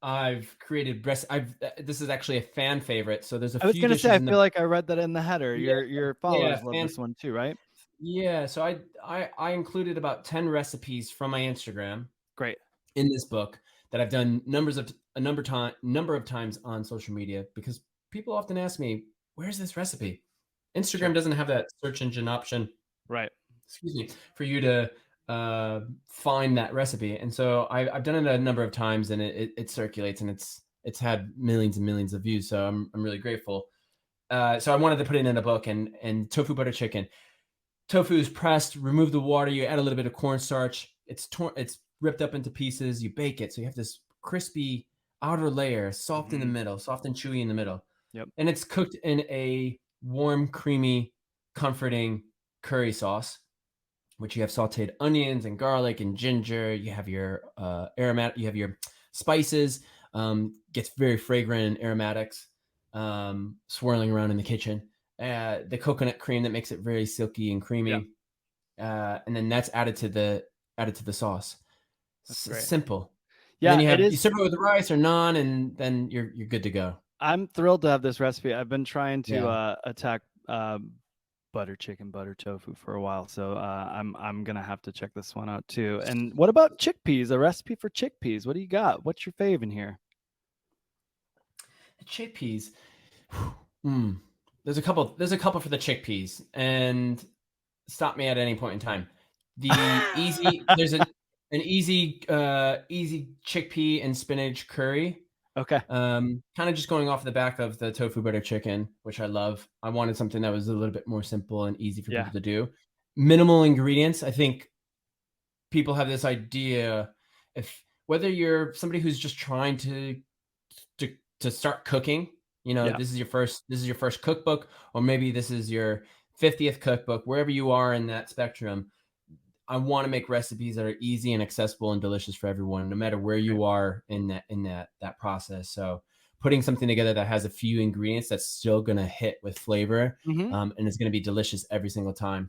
I've created this is actually a fan favorite. So there's a few. I was going to say, I feel like I read that in the header. Your followers love this one too, right? Yeah. So I included about 10 recipes from my Instagram. Great. In this book that I've done a number of times on social media, because people often ask me, where's this recipe? Instagram doesn't have that search engine option. Right. Excuse me, for you to find that recipe. And so I've done it a number of times, and it circulates, and it's had millions and millions of views. So I'm really grateful. So I wanted to put it in a book. And tofu butter chicken. Tofu is pressed, remove the water, you add a little bit of cornstarch. It's ripped up into pieces, you bake it. So you have this crispy outer layer, soft in the middle, soft and chewy in the middle. Yep. And it's cooked in a warm, creamy, comforting curry sauce, which you have sauteed onions and garlic and ginger. You have your aromatic, you have your spices, gets very fragrant and aromatics, swirling around in the kitchen. The coconut cream that makes it very silky and creamy. And then that's added to the sauce. Simple. Yeah. And then you serve it with rice or naan, and then you're good to go. I'm thrilled to have this recipe. I've been trying to Yeah. attack butter chicken, butter tofu for a while, so I'm gonna have to check this one out too. And what about chickpeas? A recipe for chickpeas? What do you got? What's your fave in here? Chickpeas. There's a couple. There's a couple for the chickpeas, and stop me at any point in time. The easy. There's an easy easy chickpea and spinach curry. Okay. Kind of just going off the back of the tofu butter chicken, which I love. I wanted something that was a little bit more simple and easy for people to do. Minimal ingredients. I think people have this idea, if whether you're somebody who's just trying to start cooking, you know, this is your first cookbook, or maybe this is your 50th cookbook, wherever you are in that spectrum. I want to make recipes that are easy and accessible and delicious for everyone, no matter where you are in that process. So putting something together that has a few ingredients that's still going to hit with flavor, and it's going to be delicious every single time.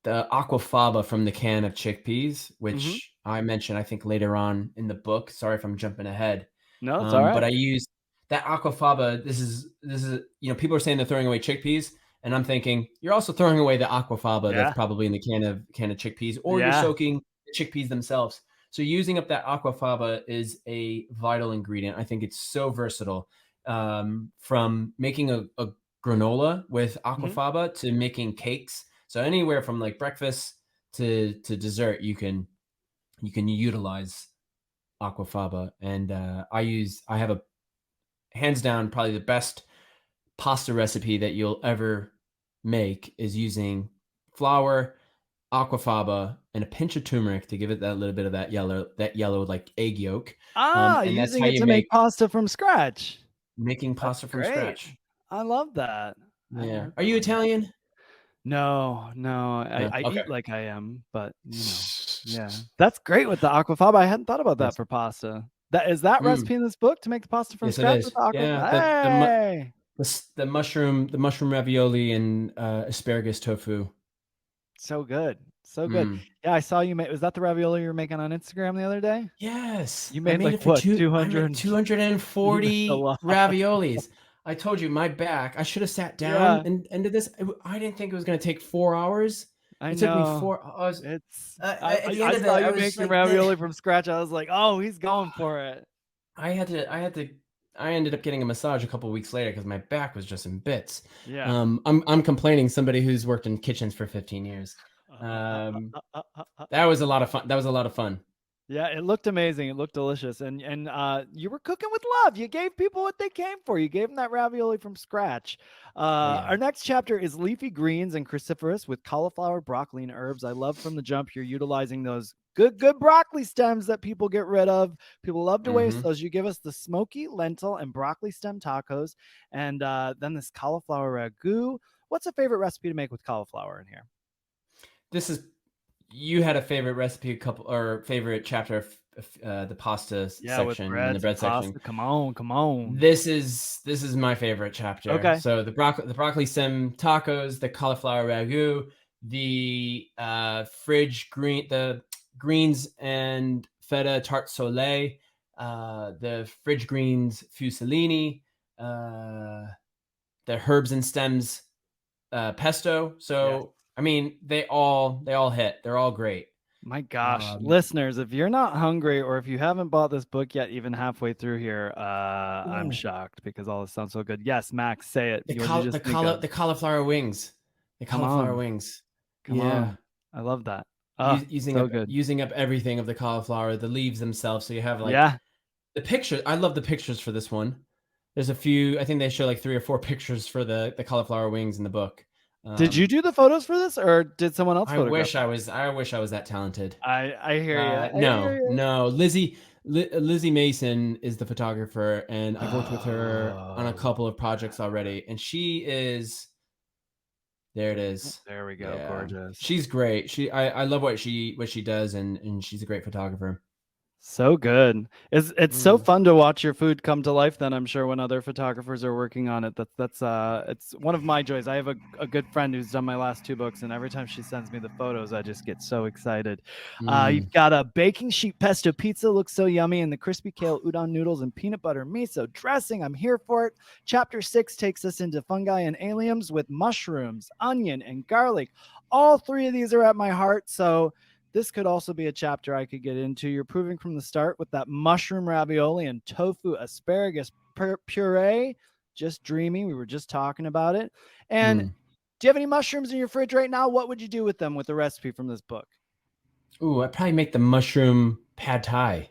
The aquafaba from the can of chickpeas, which I mentioned, I think later on in the book. Sorry if I'm jumping ahead. No, it's all right. But I use that aquafaba. This is, people are saying they're throwing away chickpeas. And I'm thinking, you're also throwing away the aquafaba that's probably in the can of chickpeas, or you're soaking the chickpeas themselves. So using up that aquafaba is a vital ingredient. I think it's so versatile, from making a granola with aquafaba to making cakes. So anywhere from like breakfast to dessert, you can utilize aquafaba. And I have a hands down probably the best pasta recipe that you'll ever make is using flour, aquafaba, and a pinch of turmeric to give it that little bit of that yellow like egg yolk. And that's using how it you to make pasta from scratch. Making pasta from scratch. I love that. Yeah. Are you Italian? No. Yeah, I okay. eat like I am, but yeah. That's great with the aquafaba. I hadn't thought about that for pasta. Is that recipe in this book to make the pasta from scratch with the aquafaba? Yeah, the mushroom ravioli and asparagus tofu. So good. Yeah, I saw you make. Was that the ravioli you were making on Instagram the other day? Yes. You made I made like it for what, 240 240 raviolis. I told you my back. I should have sat down and did this. I didn't think it was going to take 4 hours. It took me 4 hours. At the end I of saw it, you making ravioli from scratch. I was like, oh, he's going for it. I ended up getting a massage a couple of weeks later because my back was just in bits. Yeah. I'm complaining, somebody who's worked in kitchens for 15 years. That was a lot of fun. Yeah, it looked amazing. It looked delicious. And you were cooking with love. You gave people what they came for. You gave them that ravioli from scratch. Our next chapter is leafy greens and cruciferous with cauliflower, broccoli, and herbs. I love from the jump you're utilizing those good broccoli stems that people get rid of. People love to waste those. You give us the smoky lentil and broccoli stem tacos, and then this cauliflower ragu. What's a favorite recipe to make with cauliflower in here? You had a favorite recipe, favorite chapter of the pasta section and the bread section. Come on. This is my favorite chapter. Okay. So the broccoli stem tacos, the cauliflower ragu, the the greens and feta tarte soleil, the fridge greens fusilini, the herbs and stems pesto. So I mean, they all hit. They're all great. My gosh, listeners, if you're not hungry or if you haven't bought this book yet, even halfway through here, I'm shocked because all this sounds so good. Yes, Max, say it. The cauliflower wings. The cauliflower wings. Come on. I love that. Using up everything of the cauliflower, the leaves themselves. So you have the picture. I love the pictures for this one. There's a few. I think they show like 3 or 4 pictures for the cauliflower wings in the book. Did you do the photos for this, or did someone else? I wish I was that talented. I hear you. No. Lizzie Mason is the photographer, and I've worked with her on a couple of projects already, and she is. There it is. There we go. Yeah. Gorgeous. She's great. I love what she does, and she's a great photographer. So good. It's so fun to watch your food come to life then, I'm sure, when other photographers are working on it. That's it's one of my joys. I have a good friend who's done my last 2 books, and every time she sends me the photos, I just get so excited. You've got a baking sheet pesto pizza, looks so yummy, and the crispy kale udon noodles and peanut butter miso dressing. I'm here for it. Chapter 6 takes us into fungi and aliens with mushrooms, onion, and garlic. All 3 of these are at my heart, so this could also be a chapter I could get into. You're proving from the start with that mushroom ravioli and tofu asparagus puree. Just dreamy. We were just talking about it. And do you have any mushrooms in your fridge right now? What would you do with them with the recipe from this book? Ooh, I'd probably make the mushroom pad thai.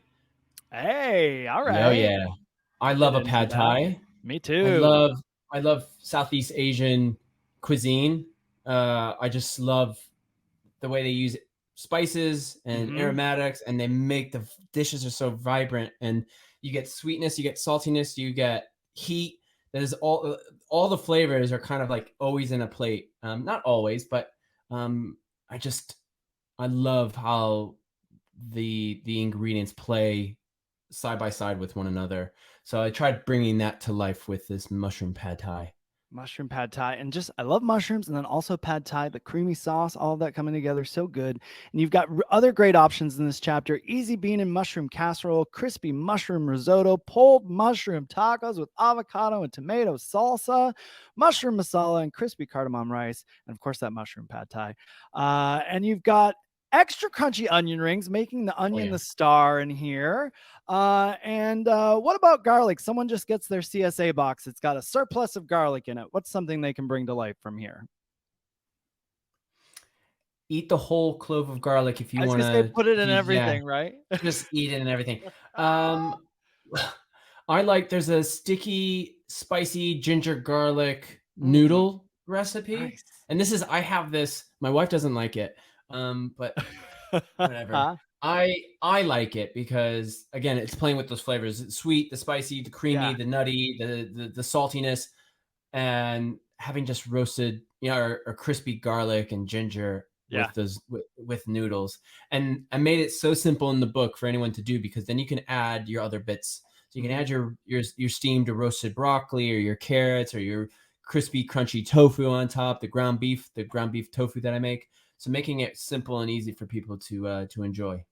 Hey, all right. Oh yeah. I love a pad thai. Me too. I love Southeast Asian cuisine. I just love the way they use spices and aromatics, and they make the dishes are so vibrant, and you get sweetness, you get saltiness, you get heat. There's all the flavors are kind of like always in a plate. Not always, but I love how the ingredients play side by side with one another. So I tried bringing that to life with this mushroom pad thai. Mushroom pad thai, and just I love mushrooms, and then also pad thai, the creamy sauce, all of that coming together so good. And you've got other great options in this chapter: easy bean and mushroom casserole, crispy mushroom risotto, pulled mushroom tacos with avocado and tomato salsa, mushroom masala, and crispy cardamom rice, and of course that mushroom pad thai. And you've got extra crunchy onion rings, making the onion the star in here. And what about garlic? Someone just gets their CSA box. It's got a surplus of garlic in it. What's something they can bring to life from here? Eat the whole clove of garlic if you want to. Put it in everything, right? Just eat it and everything. I like, there's a sticky, spicy ginger garlic noodle recipe. Nice. And I have this, my wife doesn't like it. But whatever. I like it because, again, it's playing with those flavors: the sweet, the spicy, the creamy, the nutty, the saltiness, and having just roasted, or crispy garlic and ginger with those with noodles. And I made it so simple in the book for anyone to do, because then you can add your other bits. So you can add your steamed or roasted broccoli, or your carrots, or your crispy, crunchy tofu on top, the ground beef tofu that I make. So making it simple and easy for people to enjoy.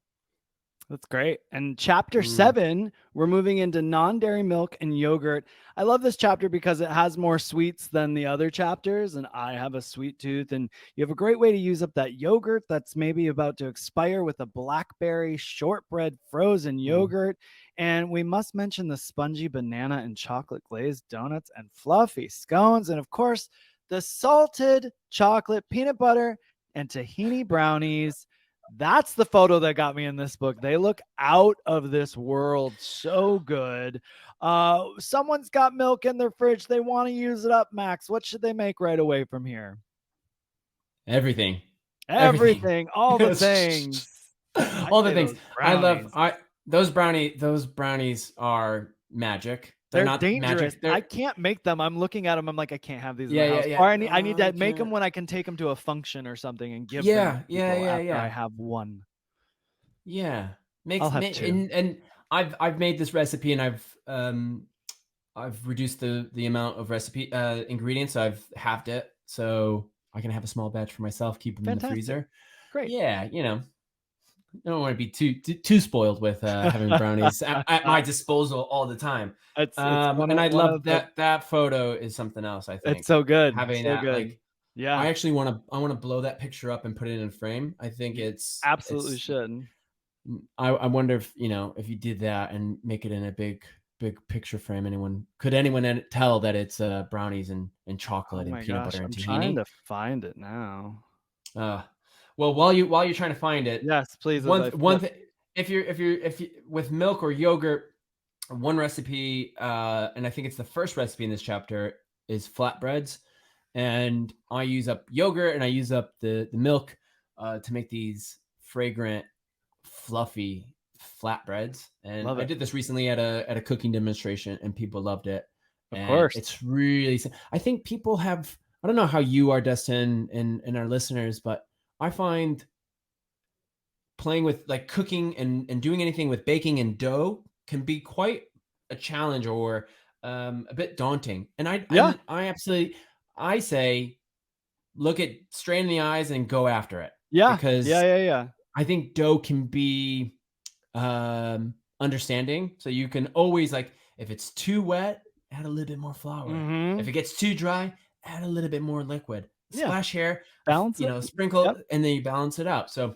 That's great. And chapter 7, we're moving into non-dairy milk and yogurt. I love this chapter because it has more sweets than the other chapters, and I have a sweet tooth, and you have a great way to use up that yogurt that's maybe about to expire with a blackberry shortbread frozen yogurt. And we must mention the spongy banana and chocolate glazed donuts and fluffy scones, and of course the salted chocolate peanut butter and tahini brownies. That's the photo that got me in this book. They look out of this world. So good. Someone's got milk in their fridge. They want to use it up, Max. What should they make right away from here? Everything. All the things. All the things. Those brownies are magic. They're not dangerous. I can't make them. I'm looking at them. I'm like, I can't have these in the house. Yeah. Or I need to make them when I can take them to a function or something and give them to people after I have one. Yeah. I'll have two. And I've made this recipe, and I've reduced the amount of recipe ingredients. So I've halved it, so I can have a small batch for myself, keep them in the freezer. Great. Yeah, I don't want to be too spoiled with having brownies at my disposal all the time. And I love that photo is something else. I think it's so good. Having so that, good. Yeah. I actually want to blow that picture up and put it in a frame. I think it's absolutely should. I wonder if if you did that and make it in a big picture frame, could anyone tell that it's brownies and chocolate and peanut butter and tahini? I'm trying to find it now. Well, while you're trying to find it, yes, please. One thing, if you with milk or yogurt, one recipe, and I think it's the first recipe in this chapter, is flatbreads, and I use up yogurt and I use up the milk to make these fragrant, fluffy flatbreads. And I did this recently at a cooking demonstration, and people loved it. Of course, it's really. I think people have. I don't know how you are, Dustin, and our listeners, but I find playing with like cooking and doing anything with baking and dough can be quite a challenge or a bit daunting. And I say, look it straight in the eyes and go after it. Yeah. Because Yeah. I think dough can be understanding. So you can always, like, if it's too wet, add a little bit more flour. Mm-hmm. If it gets too dry, add a little bit more liquid. Splash here, balance sprinkle, and then you balance it out. So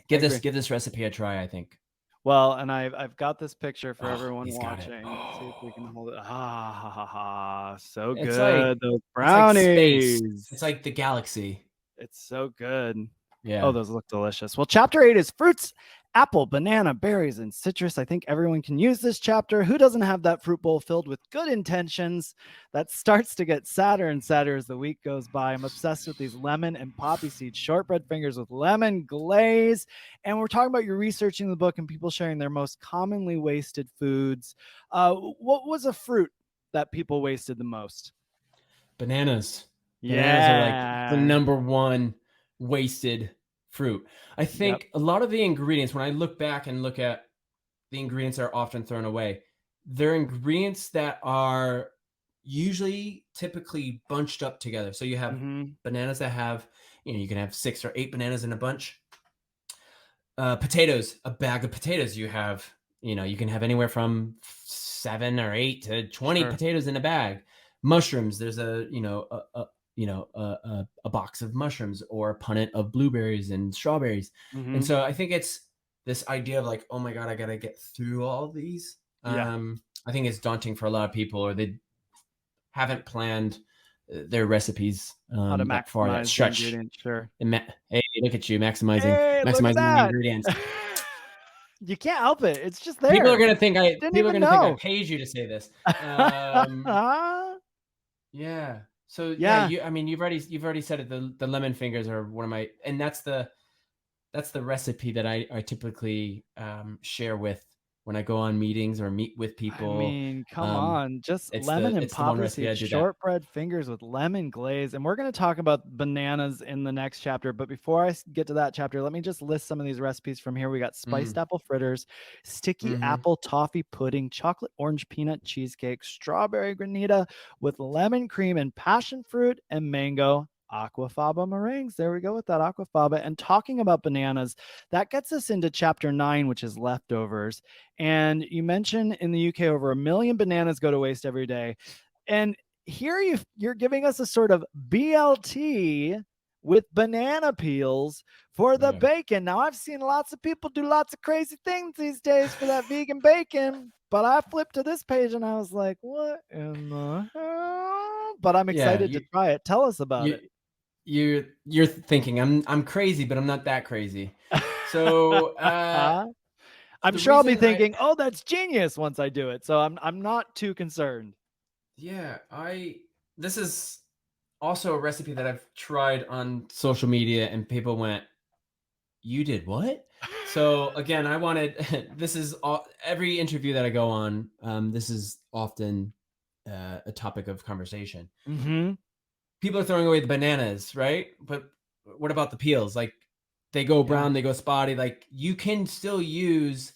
give this recipe a try, I think. Well, and I've got this picture for everyone he's got it. watching. See if we can hold it. So It's good. like, Those brownies. It's like space. It's like the galaxy. It's so good. Yeah. Oh, those look delicious. Well, chapter 8 is fruits, apple, banana, berries, and citrus. I think everyone can use this chapter. Who doesn't have that fruit bowl filled with good intentions? That starts to get sadder and sadder as the week goes by. I'm obsessed with these lemon and poppy seed shortbread fingers with lemon glaze. And we're talking about you researching the book and people sharing their most commonly wasted foods. What was a fruit that people wasted the most? Bananas. Bananas are like the number one wasted fruit. I think a lot of the ingredients, when I look back and look at the ingredients that are often thrown away, they're ingredients that are usually typically bunched up together. So you have bananas that have, you can have 6 or 8 bananas in a bunch. Potatoes, a bag of potatoes, you have, you can have anywhere from 7 or 8 to 20 potatoes in a bag. Mushrooms, there's a box of mushrooms or a punnet of blueberries and strawberries. And so I think it's this idea of like, oh my God, I got to get through all these. I think it's daunting for a lot of people, or they haven't planned their recipes how to that far, that maximize stretch. ingredients. Hey, look at you maximizing the ingredients. You can't help it. It's just there. People are gonna think I paid you to say this. Yeah. So you've already said it. The lemon fingers are one of my, and that's the recipe that I typically share with when I go on meetings or meet with people. I mean, come on, just lemon and poppy seed shortbread fingers with lemon glaze. And we're going to talk about bananas in the next chapter. But before I get to that chapter, let me just list some of these recipes from here. We got spiced apple fritters, sticky apple toffee pudding, chocolate orange peanut cheesecake, strawberry granita with lemon cream and passion fruit and mango. Aquafaba meringues. There we go with that aquafaba. And talking about bananas, that gets us into chapter 9, which is leftovers. And you mentioned in the UK over 1 million bananas go to waste every day. And here you're giving us a sort of BLT with banana peels for the bacon. Now, I've seen lots of people do lots of crazy things these days for that vegan bacon, but I flipped to this page and I was like, what in the hell? But I'm excited to try it. Tell us about it. You're thinking I'm crazy, but I'm not that crazy. So I'm sure I'll be thinking, oh, that's genius once I do it. So I'm not too concerned. Yeah, this is also a recipe that I've tried on social media and people went, you did what? So again, I wanted, this is every interview that I go on, this is often a topic of conversation. People are throwing away the bananas, right? But what about the peels? Like, they go brown, they go spotty. Like, you can still use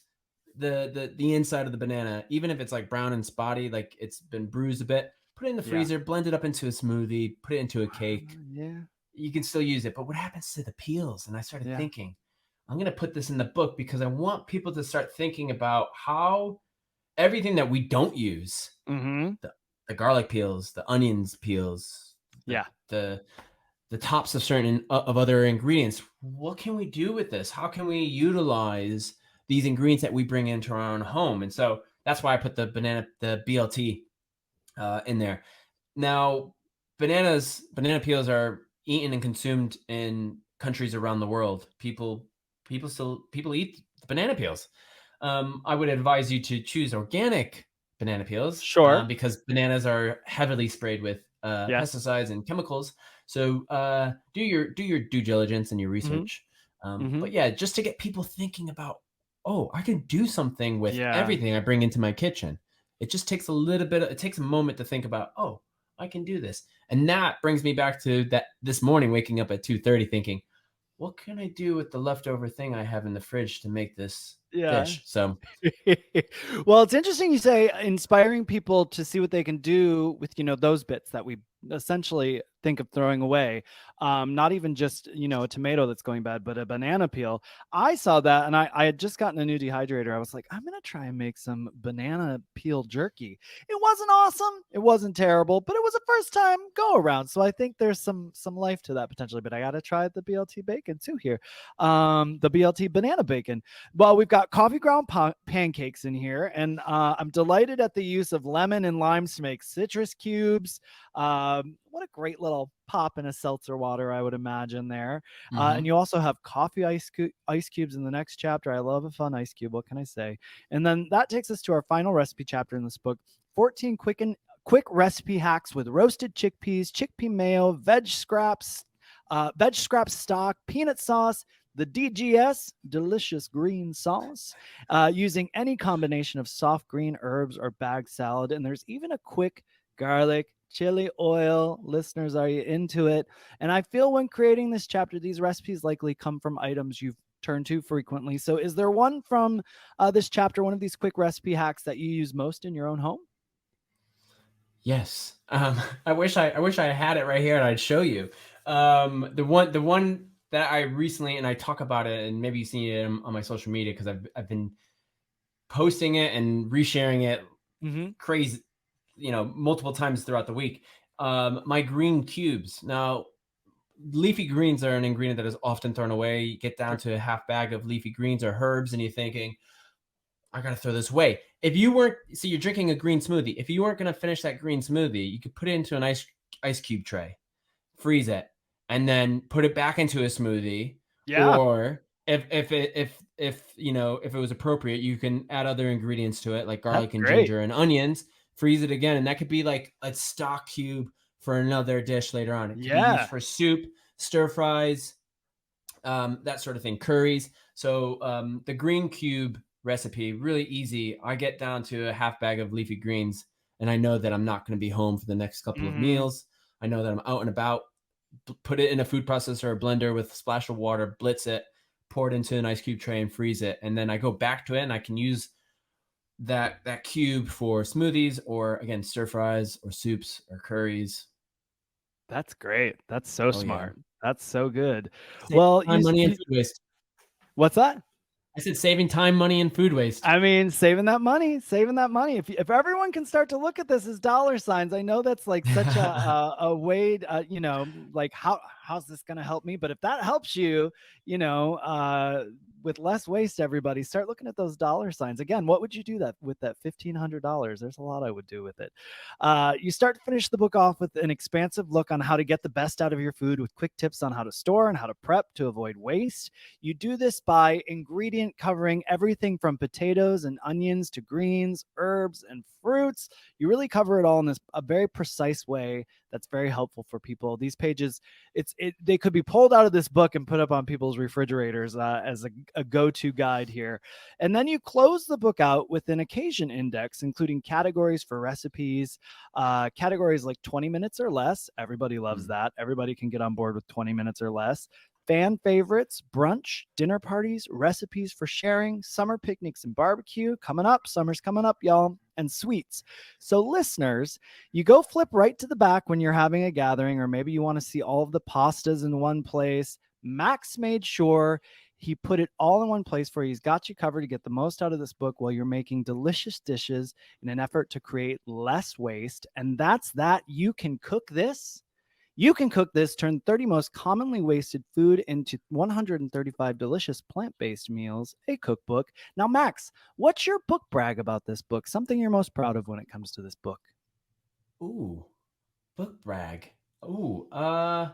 the inside of the banana, even if it's like brown and spotty, like it's been bruised a bit. Put it in the freezer, blend it up into a smoothie, put it into a cake. You can still use it. But what happens to the peels? And I started thinking, I'm going to put this in the book because I want people to start thinking about how everything that we don't use, the garlic peels, the onions peels, the tops of certain of other ingredients. What can we do with this? How can we utilize these ingredients that we bring into our own home? And so that's why I put the BLT in there. Now, banana peels are eaten and consumed in countries around the world. People eat the banana peels. I would advise you to choose organic banana peels, because bananas are heavily sprayed with pesticides and chemicals. So do your due diligence and your research. But just to get people thinking about, oh, I can do something with everything I bring into my kitchen. It just takes it takes a moment to think about, oh, I can do this. And that brings me back to this morning, waking up at 2:30 thinking, what can I do with the leftover thing I have in the fridge to make this Yeah. dish? So well, it's interesting you say inspiring people to see what they can do with, those bits that we essentially think of throwing away. Not even just, a tomato that's going bad, but a banana peel. I saw that and I had just gotten a new dehydrator. I was like, I'm going to try and make some banana peel jerky. It wasn't awesome. It wasn't terrible, but it was a first time go around. So I think there's some life to that potentially, but I got to try the BLT bacon too here. The BLT banana bacon. Well, we've got coffee ground pancakes in here, and I'm delighted at the use of lemon and limes to make citrus cubes. What a great little pop in a seltzer water, I would imagine there. And you also have coffee ice cubes in the next chapter. I love a fun ice cube. What can I say? And then that takes us to our final recipe chapter in this book, 14 quick recipe hacks with roasted chickpeas, chickpea mayo, veg scraps stock, peanut sauce, the DGS, delicious green sauce, using any combination of soft green herbs or bag salad. And there's even a quick garlic chili oil. Listeners, are you into it? And I feel when creating this chapter, these recipes likely come from items you've turned to frequently. So is there one from this chapter, one of these quick recipe hacks that you use most in your own home? Yes. I wish I had it right here and I'd show you. The one that I recently, and I talk about it, and maybe you've seen it on my social media because I've been posting it and resharing it crazy, multiple times throughout the week. My green cubes. Now, leafy greens are an ingredient that is often thrown away. You get down to a half bag of leafy greens or herbs, and you're thinking, I gotta throw this away. If you weren't, so you're drinking a green smoothie. If you weren't gonna finish that green smoothie, you could put it into an ice cube tray, freeze it, and then put it back into a smoothie. Yeah. Or if it was appropriate, you can add other ingredients to it, like garlic and ginger and onions. Freeze it again, and that could be like a stock cube for another dish later on. It could be used for soup, stir fries, that sort of thing, curries. So the green cube recipe, really easy. I get down to a half bag of leafy greens, and I know that I'm not going to be home for the next couple of meals. I know that I'm out and about. Put it in a food processor or blender with a splash of water, blitz it, pour it into an ice cube tray and freeze it. And then I go back to it and I can use that cube for smoothies or, again, stir fries or soups or curries. That's great. That's so smart. Yeah. That's so good. Time, money, and food waste. What's that? I said saving time, money, and food waste. I mean, saving that money. If everyone can start to look at this as dollar signs, I know that's like such a way, like how's this going to help me? But if that helps you, with less waste, everybody start looking at those dollar signs. Again, what would you do with that $1,500? There's a lot I would do with it. You start to finish the book off with an expansive look on how to get the best out of your food with quick tips on how to store and how to prep to avoid waste. You do this by ingredient covering everything from potatoes and onions to greens, herbs, and fruits. You really cover it all in a very precise way that's very helpful for people. These pages, they could be pulled out of this book and put up on people's refrigerators as a go-to guide here. And then you close the book out with an occasion index, including categories for recipes, categories like 20 minutes or less. Everybody loves that. Everybody can get on board with 20 minutes or less. Fan favorites, brunch, dinner parties, recipes for sharing, summer picnics and barbecue. Coming up, summer's coming up, y'all. And sweets. So listeners, you go flip right to the back when you're having a gathering, or maybe you want to see all of the pastas in one place. Max made sure he put it all in one place for you. He's got you covered to get the most out of this book while you're making delicious dishes in an effort to create less waste. And that's that. You can cook this. You can cook this, turn 30 most commonly wasted food into 135 delicious plant-based meals, a cookbook. Now, Max, what's your book brag about this book? Something you're most proud of when it comes to this book? Ooh, book brag. Ooh, I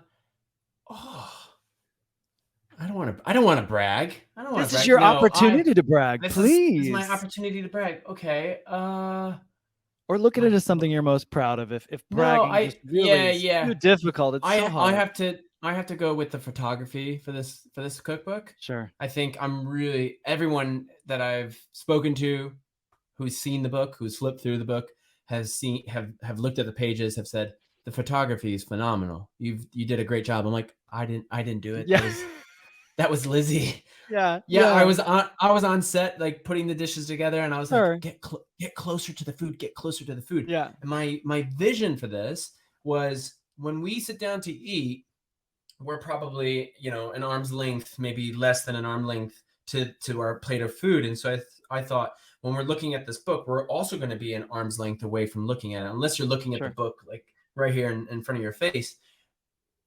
don't want to brag. I don't want to brag. This is your opportunity to brag, please. This is my opportunity to brag. Okay. Or look at it as something you're most proud of. If bragging just really is too difficult, it's so hard. I have to go with the photography for this cookbook. Sure. I think everyone that I've spoken to, who's seen the book, who's flipped through the book, have looked at the pages, have said the photography is phenomenal. You did a great job. I'm like, I didn't do it. Yeah. That was Lizzie. Yeah. I was on set, like putting the dishes together, and I was like, get closer to the food, get closer to the food. Yeah. And my vision for this was when we sit down to eat, we're probably, an arm's length, maybe less than an arm length to our plate of food. And so I thought, when we're looking at this book, we're also going to be an arm's length away from looking at it, unless you're looking at the book like right here in front of your face.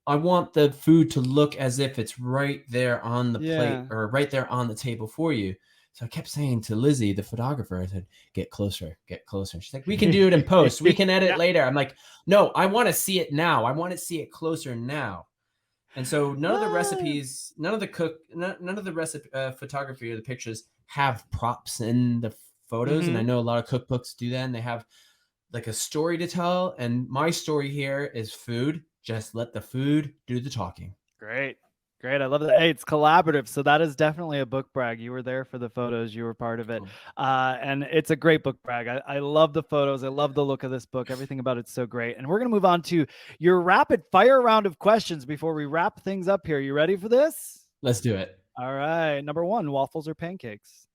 I want the food to look as if it's right there on the plate or right there on the table for you. So I kept saying to Lizzie, the photographer, I said, get closer, get closer. She's like, we can do it in post. We can edit later. I'm like, no, I want to see it now. I want to see it closer now. And so none of the recipes, none of the recipe photography or the pictures have props in the photos. And I know a lot of cookbooks do that, and they have like a story to tell. And my story here is food. Just let the food do the talking. Great. I love that. Hey, it's collaborative. So that is definitely a book brag. You were there for the photos. You were part of it. And it's a great book brag. I love the photos. I love the look of this book. Everything about it's so great. And we're going to move on to your rapid fire round of questions before we wrap things up here. You ready for this? Let's do it. All right. Number 1, waffles or pancakes?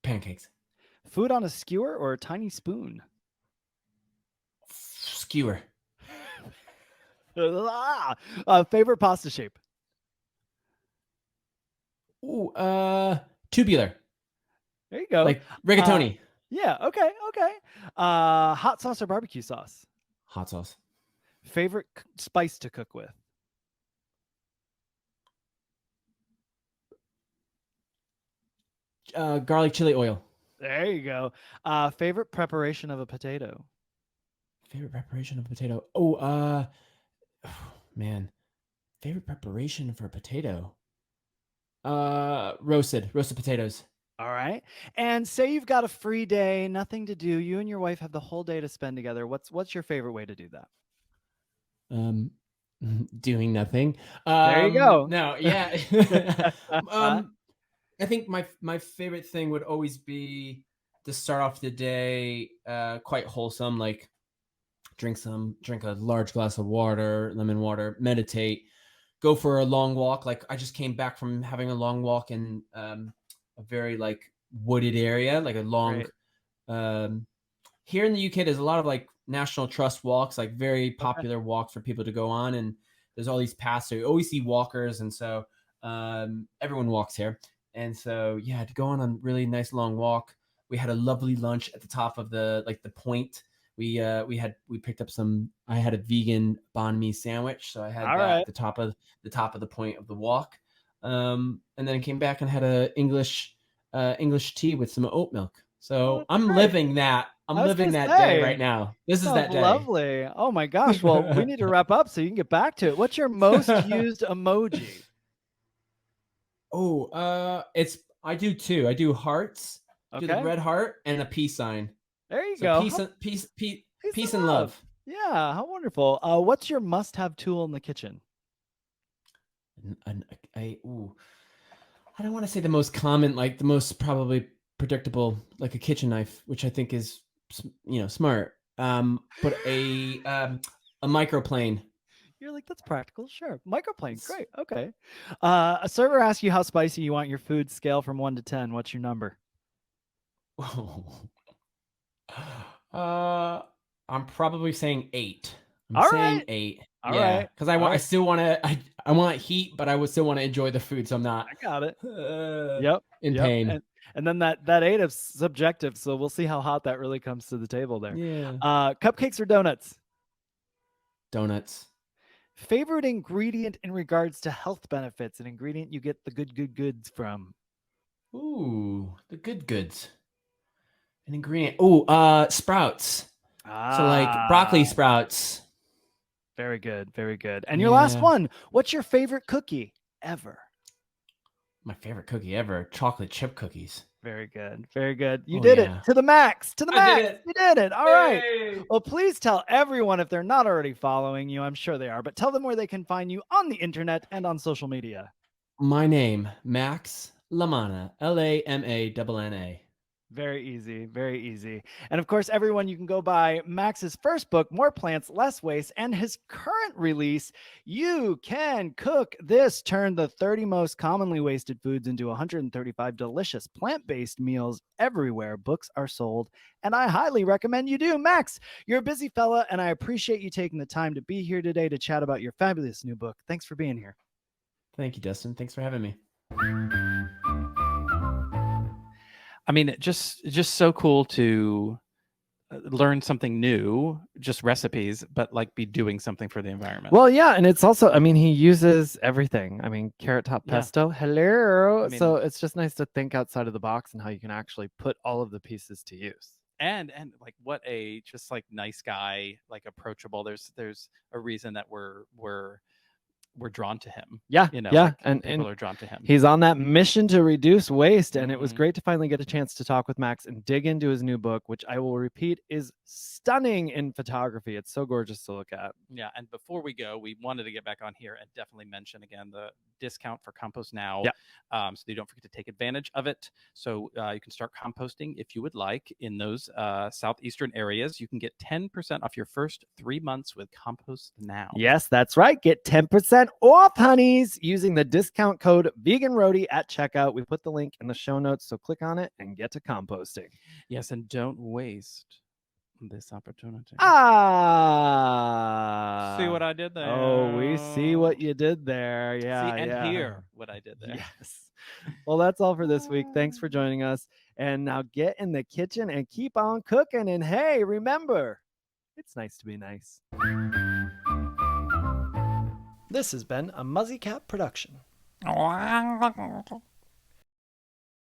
Pancakes. Food on a skewer or a tiny spoon? Skewer. Favorite pasta shape? Ooh, tubular. There you go. Like rigatoni. Yeah. Okay. Hot sauce or barbecue sauce? Hot sauce. Favorite spice to cook with? Garlic chili oil. There you go. Favorite preparation of a potato? Favorite preparation of a potato. Oh, man. Favorite preparation for a potato. Roasted potatoes. All right. And say you've got a free day, nothing to do. You and your wife have the whole day to spend together. What's your favorite way to do that? Doing nothing. There you go. No, yeah. I think my favorite thing would always be to start off the day quite wholesome, like drink a large glass of water, lemon water, meditate, go for a long walk. Like I just came back from having a long walk in a very like wooded area, like a long here in the UK there's a lot of like National Trust walks, like very popular walks for people to go on, and there's all these paths, so you always see walkers, and so everyone walks here. And so yeah, to go on a really nice long walk. We had a lovely lunch at the top of the point. We picked up I had a vegan banh mi sandwich, so I had at the top of the point of the walk. And then I came back and had a English tea with some oat milk. So I'm living that. I'm living that day right now. This is that day. Lovely. Oh my gosh. Well, we need to wrap up so you can get back to it. What's your most used emoji? Oh, I do two. I do hearts. I do the red heart and a peace sign. There you go. Peace and love. Yeah, how wonderful. What's your must-have tool in the kitchen? I don't want to say the most common, like the most probably predictable, like a kitchen knife, which I think is smart. But a microplane. You're like, that's practical. Sure. Microplane. Great. Okay. A server asks you how spicy you want your food. Scale from 1 to 10. What's your number? I'm probably saying 8. I'm saying 8. All right. Because I still want to. I want heat, but I would still want to enjoy the food, so I'm not. I got it. In pain. And then that 8 is subjective, so we'll see how hot that really comes to the table there. Yeah. Cupcakes or donuts? Donuts. Favorite ingredient in regards to health benefits? An ingredient you get the good goods from? Ooh, the good goods. An ingredient. Oh, sprouts. So like broccoli sprouts. Very good. Very good. And your last one, what's your favorite cookie ever? My favorite cookie ever, chocolate chip cookies. Very good. Very good. You did it to the max. To the max. You did it. All right. Well, please tell everyone if they're not already following you. I'm sure they are, but tell them where they can find you on the internet and on social media. My name, Max La Manna, LAMANNA. Very easy, very easy. And of course, everyone, you can go buy Max's first book, More Plants, Less Waste, and his current release, You Can Cook This. Turn the 30 most commonly wasted foods into 135 delicious plant-based meals everywhere books are sold. And I highly recommend you do. Max, you're a busy fella, and I appreciate you taking the time to be here today to chat about your fabulous new book. Thanks for being here. Thank you, Dustin. Thanks for having me. I mean, just so cool to learn something new, just recipes, but like be doing something for the environment. Well, yeah, and it's also, I mean, he uses everything. I mean, carrot top pesto, hello. I mean, so it's just nice to think outside of the box and how you can actually put all of the pieces to use. And like what a just like nice guy, like approachable. There's a reason that we're drawn to him. Yeah, you know, yeah, like and people are drawn to him. He's on that mission to reduce waste, and it was great to finally get a chance to talk with Max and dig into his new book, which I will repeat is stunning in photography. It's so gorgeous to look at. Yeah, and before we go, we wanted to get back on here and definitely mention again the discount for Compost Now. Yeah. So you don't forget to take advantage of it. So you can start composting if you would like in those southeastern areas. You can get 10% off your first 3 months with Compost Now. Yes, that's right. Get 10% off, honeys, using the discount code VEGANROADIE at checkout. We put the link in the show notes, so click on it and get to composting. Yes, and don't waste this opportunity. See what I did there? Oh, we see what you did there. Yeah. See and hear what I did there. Yes. Well, that's all for this week. Thanks for joining us. And now get in the kitchen and keep on cooking. And hey, remember, it's nice to be nice. This has been a Muzzy Cat production.